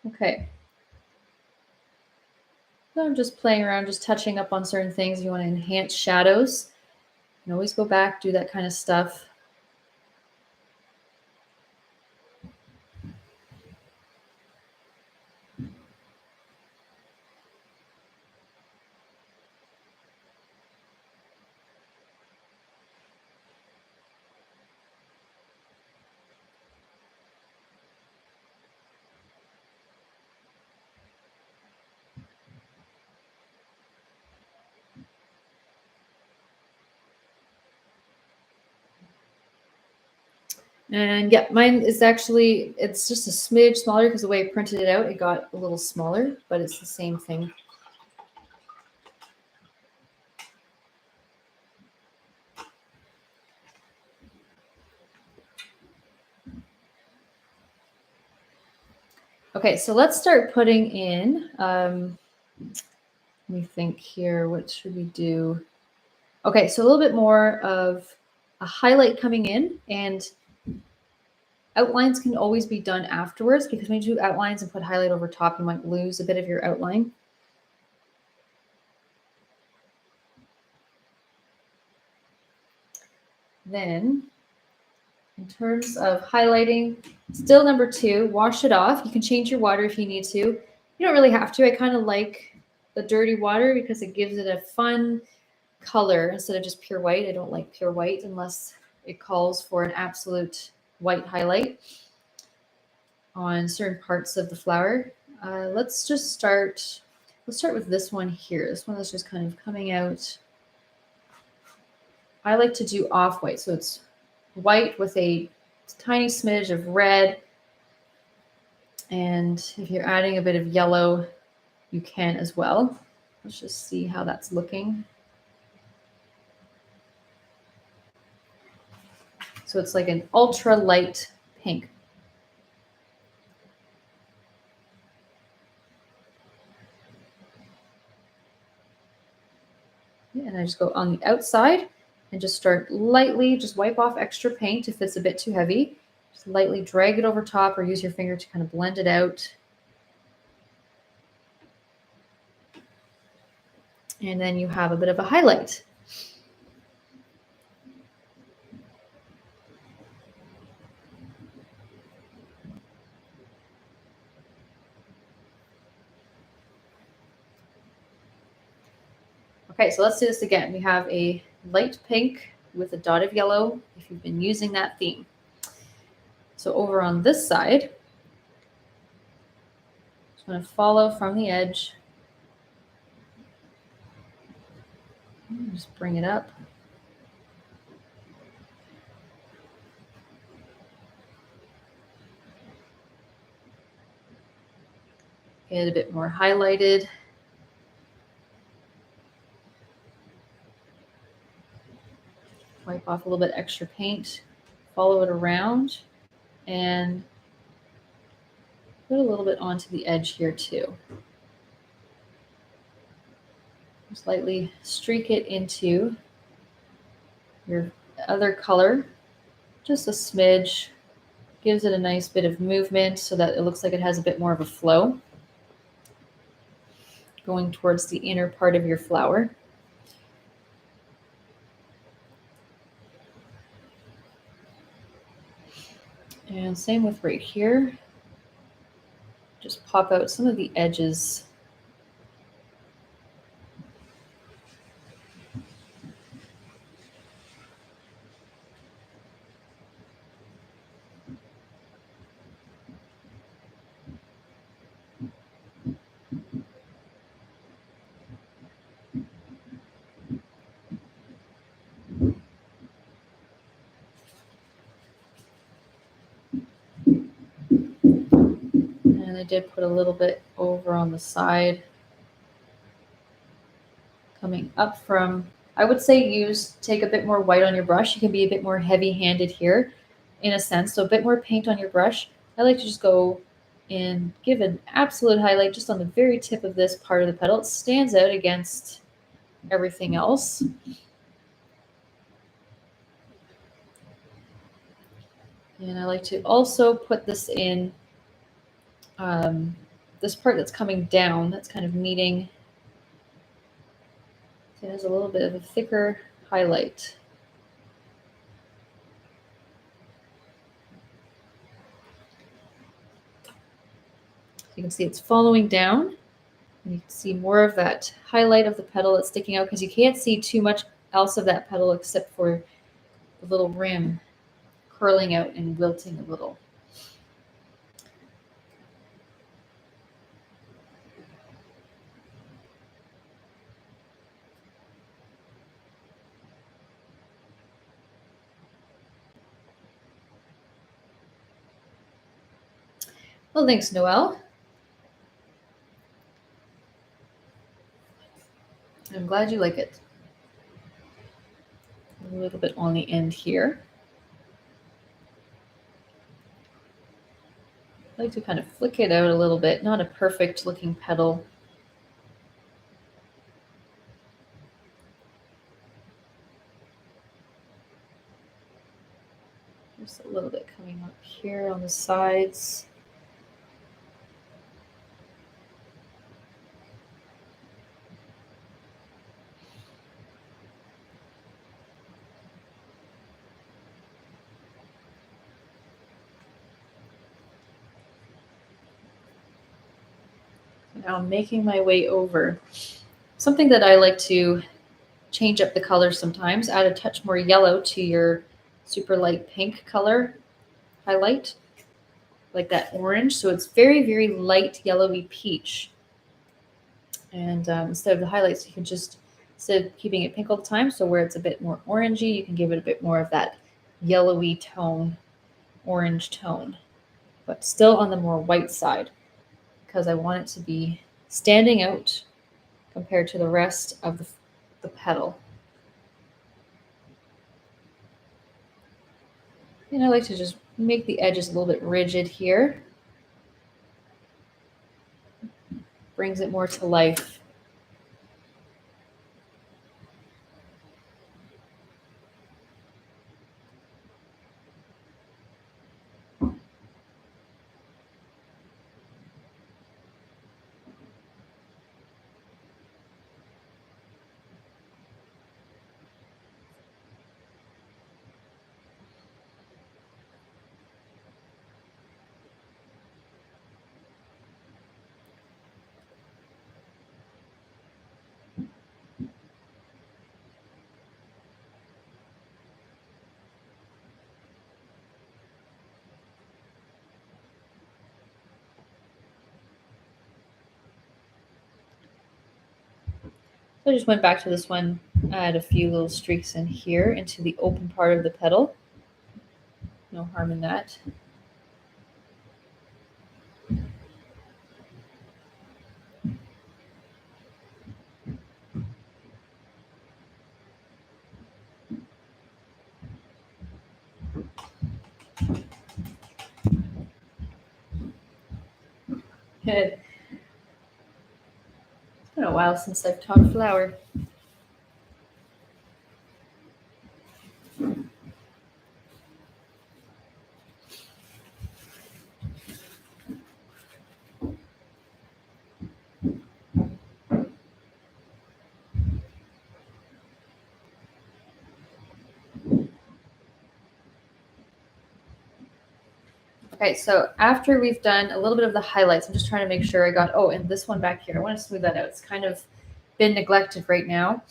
Okay. So I'm just playing around, just touching up on certain things. If you want to enhance shadows, you can always go back, do that kind of stuff. And yeah, mine is actually, it's just a smidge smaller because the way I printed it out, it got a little smaller, but it's the same thing. Okay, so let's start putting in, let me think here, what should we do? Okay, so a little bit more of a highlight coming in, and outlines can always be done afterwards because when you do outlines and put highlight over top, you might lose a bit of your outline. Then, in terms of highlighting, still number 2, wash it off. You can change your water if you need to. You don't really have to. I kind of like the dirty water because it gives it a fun color instead of just pure white. I don't like pure white unless it calls for an absolute white highlight on certain parts of the flower. Let's start with this one here. This one that's just kind of coming out. I like to do off-white, so it's white with a tiny smidge of red. And if you're adding a bit of yellow, you can as well. Let's just see how that's looking. So it's like an ultra light pink. And I just go on the outside and just start lightly, just wipe off extra paint if it's a bit too heavy. Just lightly drag it over top or use your finger to kind of blend it out. And then you have a bit of a highlight. Okay, so let's do this again. We have a light pink with a dot of yellow if you've been using that theme. So over on this side, just going to follow from the edge. Just bring it up. Get a bit more highlighted. Wipe off a little bit extra paint, follow it around, and put a little bit onto the edge here too. Just lightly streak it into your other color, just a smidge. Gives it a nice bit of movement so that it looks like it has a bit more of a flow. going towards the inner part of your flower. And same with right here. Just pop out some of the edges. And I did put a little bit over on the side. Coming up from, I would say take a bit more white on your brush. You can be a bit more heavy-handed here in a sense. So a bit more paint on your brush. I like to just go and give an absolute highlight just on the very tip of this part of the petal. It stands out against everything else. And I like to also put this in this part that's coming down, that's kind of meeting. So it has a little bit of a thicker highlight. You can see it's following down. And you can see more of that highlight of the petal that's sticking out because you can't see too much else of that petal except for the little rim curling out and wilting a little. Well, thanks, Noelle. I'm glad you like it. A little bit on the end here. I like to kind of flick it out a little bit, not a perfect looking petal. Just a little bit coming up here on the sides. Now I'm making my way over. Something that I like to change up the color sometimes, add a touch more yellow to your super light pink color highlight, like that orange. So it's very, very light yellowy peach. And instead of the highlights, you can just, instead of keeping it pink all the time, so where it's a bit more orangey, you can give it a bit more of that yellowy tone, orange tone, but still on the more white side because I want it to be standing out compared to the rest of the petal. And I like to just make the edges a little bit rigid here. Brings it more to life. So I just went back to this one, add a few little streaks in here into the open part of the petal. No harm in that. Good. It's been a while since I've taught flower. Okay, so after we've done a little bit of the highlights, I'm just trying to make sure I got, oh, and this one back here, I want to smooth that out. It's kind of been neglected right now.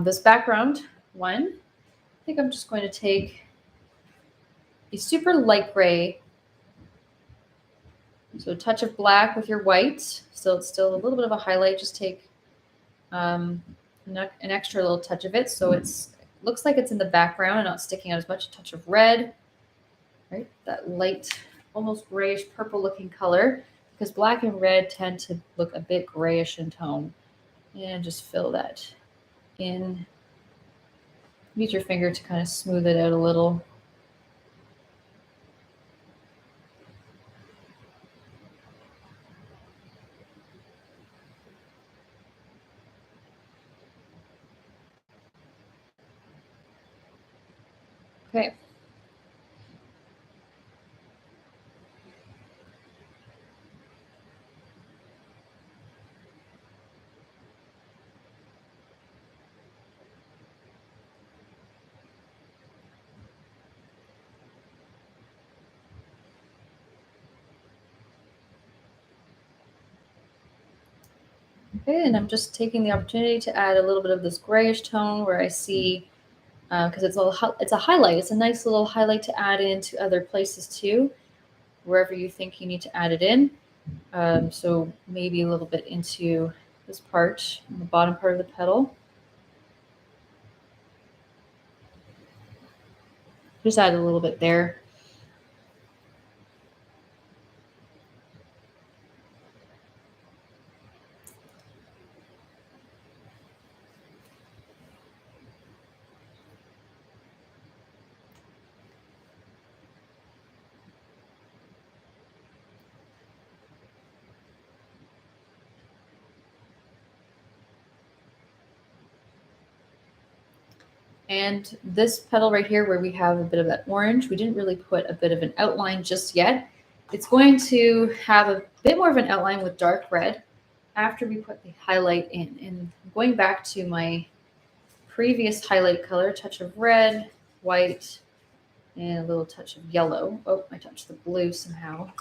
This background one, I think I'm just going to take a super light gray. So a touch of black with your white. So it's still a little bit of a highlight. Just take an extra little touch of it. So it looks like it's in the background and not sticking out as much. A touch of red, right? That light, almost grayish purple looking color, because black and red tend to look a bit grayish in tone. And just fill that in. Use your finger to kind of smooth it out a little. Okay. Okay, and I'm just taking the opportunity to add a little bit of this grayish tone where I see, because it's a highlight. It's a nice little highlight to add into other places too, wherever you think you need to add it in. So maybe a little bit into this part, on the bottom part of the petal. Just add a little bit there. And this petal right here where we have a bit of that orange, we didn't really put a bit of an outline just yet. It's going to have a bit more of an outline with dark red after we put the highlight in. And going back to my previous highlight color, touch of red, white, and a little touch of yellow. Oh, I touched the blue somehow.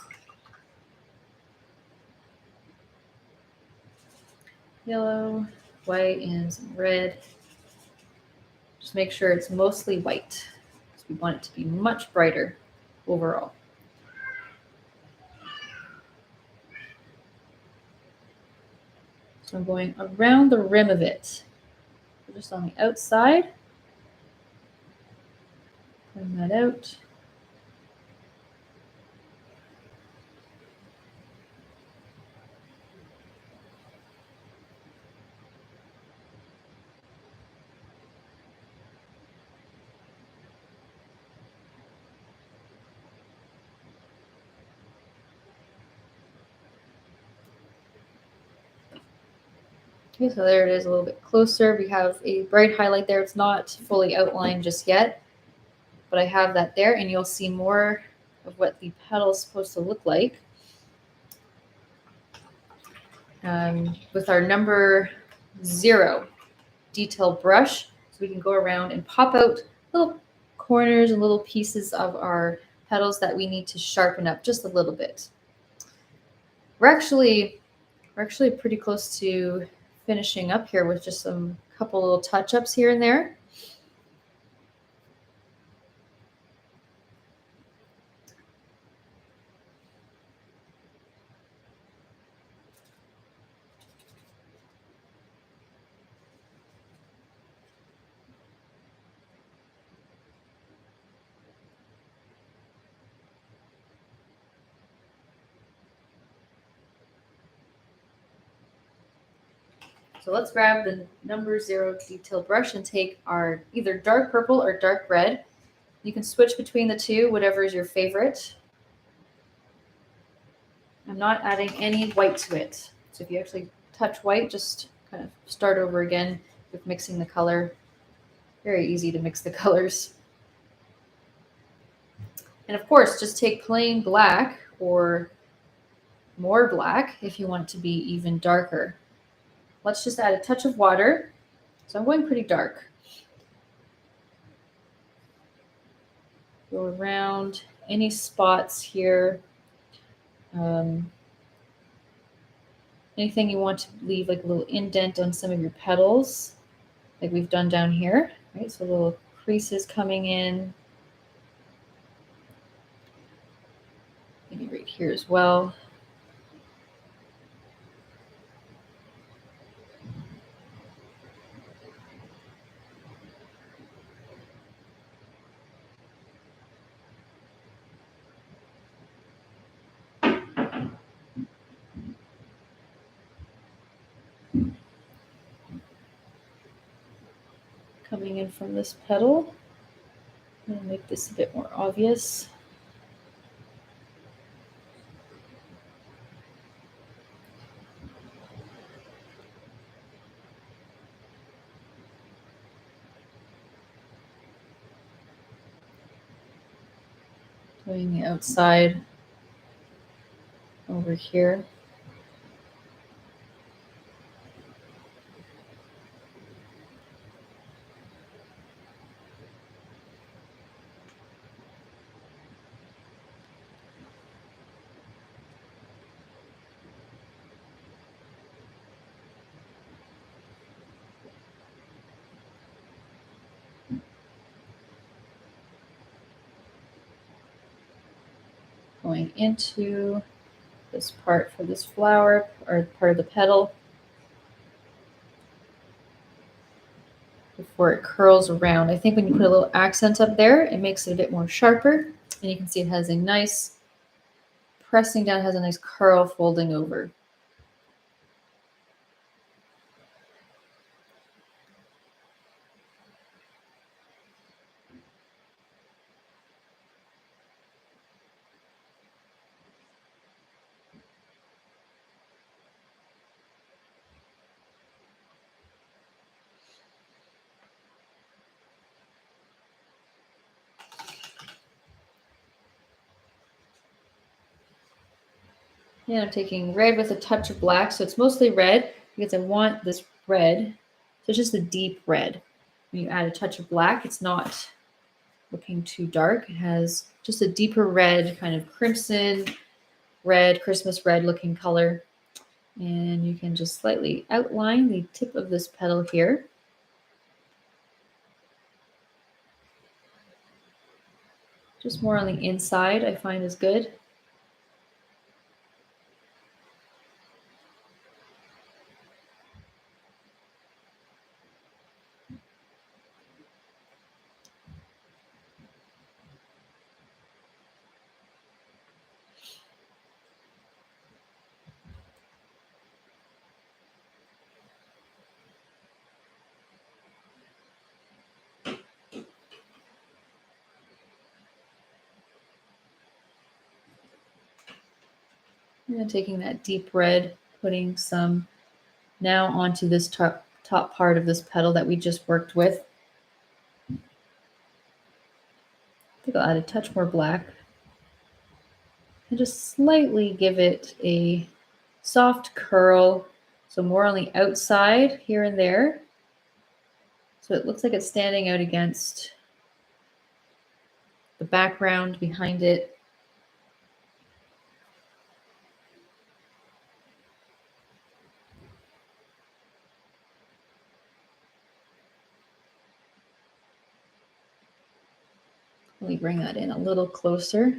Yellow, white, and some red. Just make sure it's mostly white, because we want it to be much brighter overall. So I'm going around the rim of it. Just on the outside. Bring that out. Okay, so there it is a little bit closer. We have a bright highlight there. It's not fully outlined just yet, but I have that there, and you'll see more of what the petal is supposed to look like. With our number 0 detail brush, so we can go around and pop out little corners and little pieces of our petals that we need to sharpen up just a little bit. We're actually pretty close to finishing up here with just some couple little touch-ups here and there. So let's grab the number 0 detail brush and take our either dark purple or dark red. You can switch between the two, whatever is your favorite. I'm not adding any white to it. So if you actually touch white, just kind of start over again with mixing the color. Very easy to mix the colors. And of course, just take plain black or more black if you want it to be even darker. Let's just add a touch of water. So I'm going pretty dark. Go around any spots here, anything you want to leave like a little indent on some of your petals, like we've done down here, right? So little creases coming in. Maybe right here as well. Coming in from this petal. I'm going to make this a bit more obvious. Doing the outside over here. Going into this part for this flower, or part of the petal, before it curls around. I think when you put a little accent up there, it makes it a bit more sharper. And you can see it has a nice, pressing down, has a nice curl folding over. Yeah, I'm taking red with a touch of black. So it's mostly red because I want this red. So it's just a deep red. When you add a touch of black, it's not looking too dark. It has just a deeper red, kind of crimson red, Christmas red looking color. And you can just slightly outline the tip of this petal here. Just more on the inside, I find is good. And taking that deep red, putting some now onto this top part of this petal that we just worked with. I think I'll add a touch more black and just slightly give it a soft curl. So more on the outside here and there. So it looks like it's standing out against the background behind it. Let me bring that in a little closer.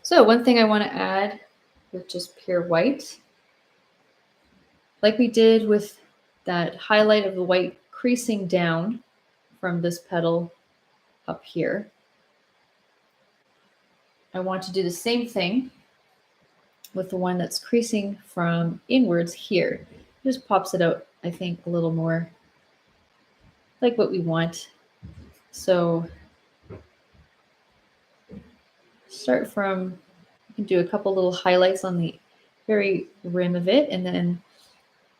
So one thing I want to add with just pure white, like we did with that highlight of the white creasing down from this petal up here, I want to do the same thing with the one that's creasing from inwards here. It just pops it out, I think, a little more like what we want. So start from, you can do a couple little highlights on the very rim of it, and then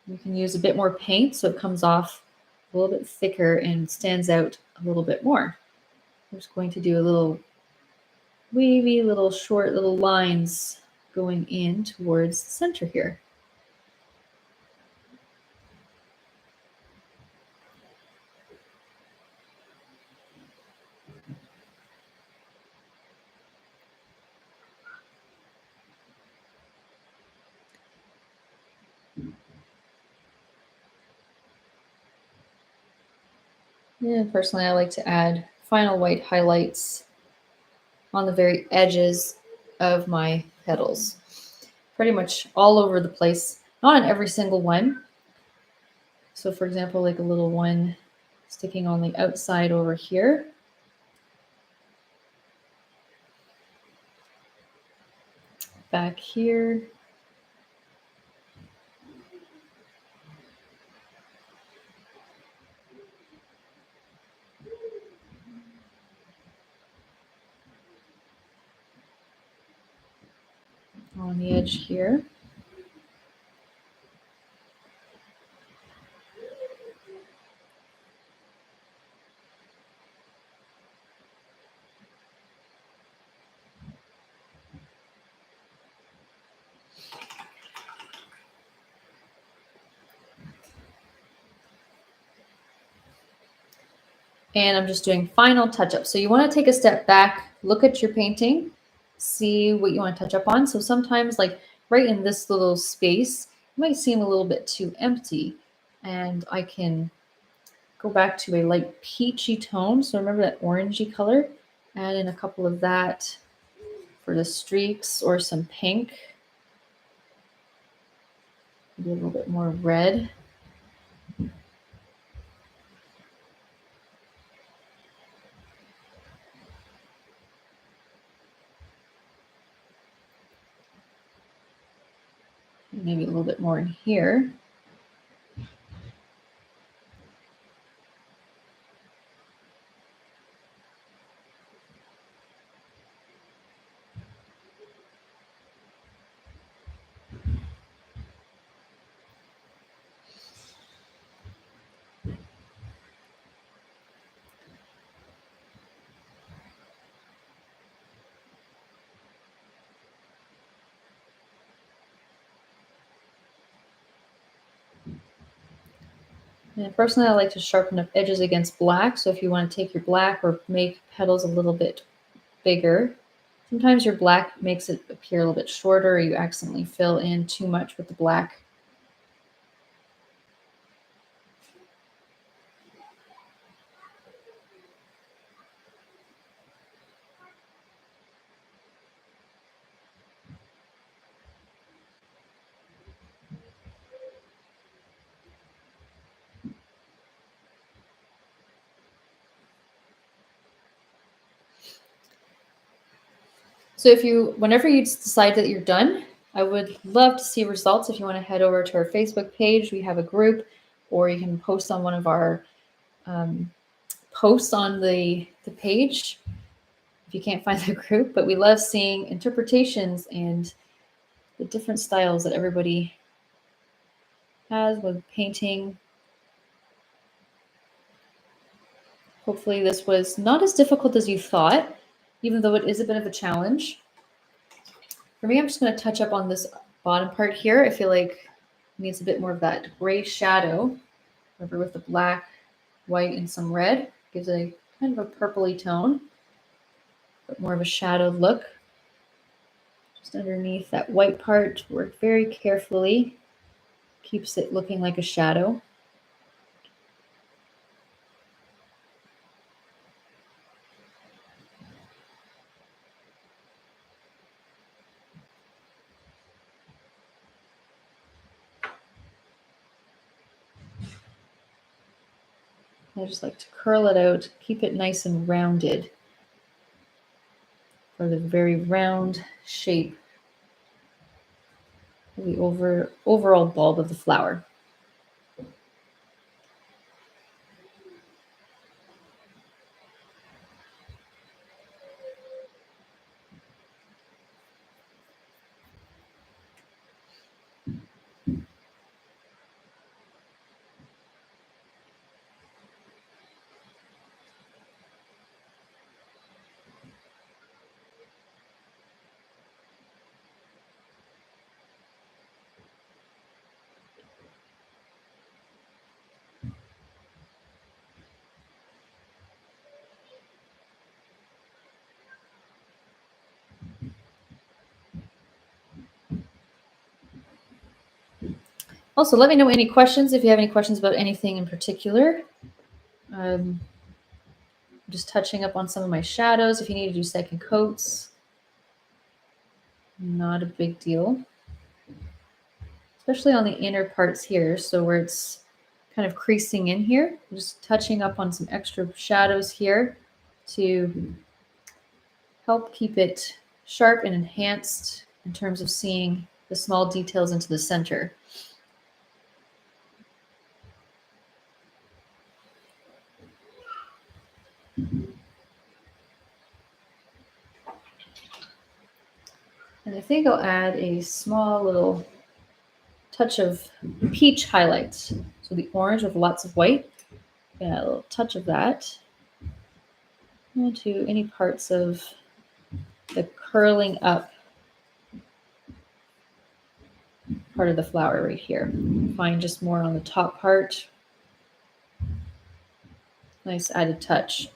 you can use a bit more paint so it comes off a little bit thicker and stands out a little bit more. I'm just going to do a little wavy, little short little lines going in towards the center here. Yeah, personally, I like to add final white highlights on the very edges of my petals. Pretty much all over the place, not on every single one. So for example, like a little one sticking on the outside over here. Back here. On the edge here. And I'm just doing final touch-up. So you want to take a step back, look at your painting, see what you want to touch up on. So sometimes, like right in this little space, it might seem a little bit too empty. And I can go back to a light peachy tone. So remember that orangey color. Add in a couple of that for the streaks, or some pink. Maybe a little bit more red. Maybe a little bit more in here. And personally, I like to sharpen up edges against black. So if you want to take your black or make petals a little bit bigger, sometimes your black makes it appear a little bit shorter, or you accidentally fill in too much with the black. So whenever you decide that you're done, I would love to see results. If you want to head over to our Facebook page, we have a group, or you can post on one of our posts on the page if you can't find the group. But we love seeing interpretations and the different styles that everybody has with painting. Hopefully this was not as difficult as you thought, even though it is a bit of a challenge. For me, I'm just going to touch up on this bottom part here. I feel like it needs a bit more of that gray shadow. Remember, with the black, white, and some red, gives a kind of a purpley tone, but more of a shadowed look. Just underneath that white part, work very carefully. Keeps it looking like a shadow. I just like to curl it out, keep it nice and rounded for the very round shape the overall bulb of the flower. Also, let me know any questions if you have any questions about anything in particular. Just touching up on some of my shadows. If you need to do second coats, not a big deal. Especially on the inner parts here. So where it's kind of creasing in here, just touching up on some extra shadows here to help keep it sharp and enhanced in terms of seeing the small details into the center. And I think I'll add a small little touch of peach highlights. So the orange with lots of white, add a little touch of that onto any parts of the curling up part of the flower right here. Find just more on the top part. Nice added touch.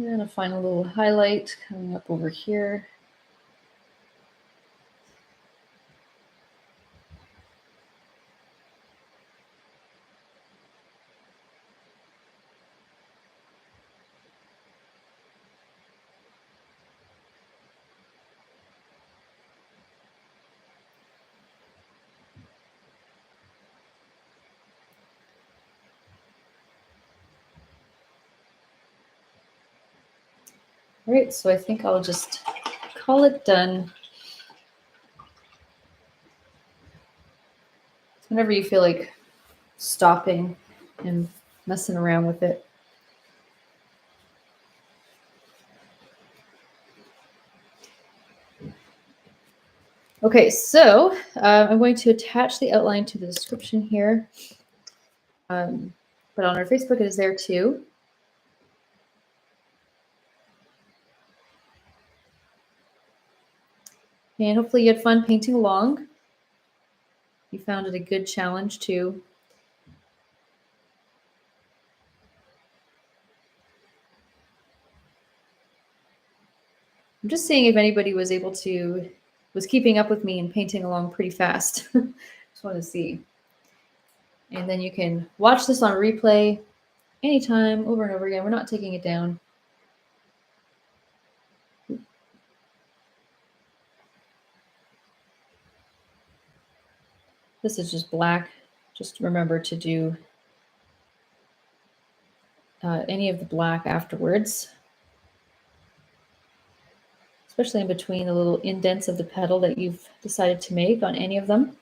And a final little highlight coming up over here. All right, so I think I'll just call it done. Whenever you feel like stopping and messing around with it. Okay, so I'm going to attach the outline to the description here. But on our Facebook, it is there too. And hopefully you had fun painting along. You found it a good challenge too. I'm just seeing if anybody was keeping up with me and painting along pretty fast. Just want to see. And then you can watch this on replay anytime, over and over again. We're not taking it down. This is just black. Just remember to do any of the black afterwards, especially in between the little indents of the petal that you've decided to make on any of them.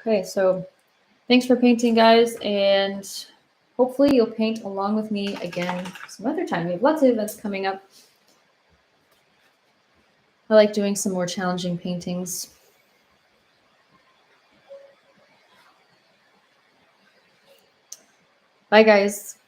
Okay, so thanks for painting, guys, and hopefully you'll paint along with me again some other time. We have lots of events coming up. I like doing some more challenging paintings. Bye, guys.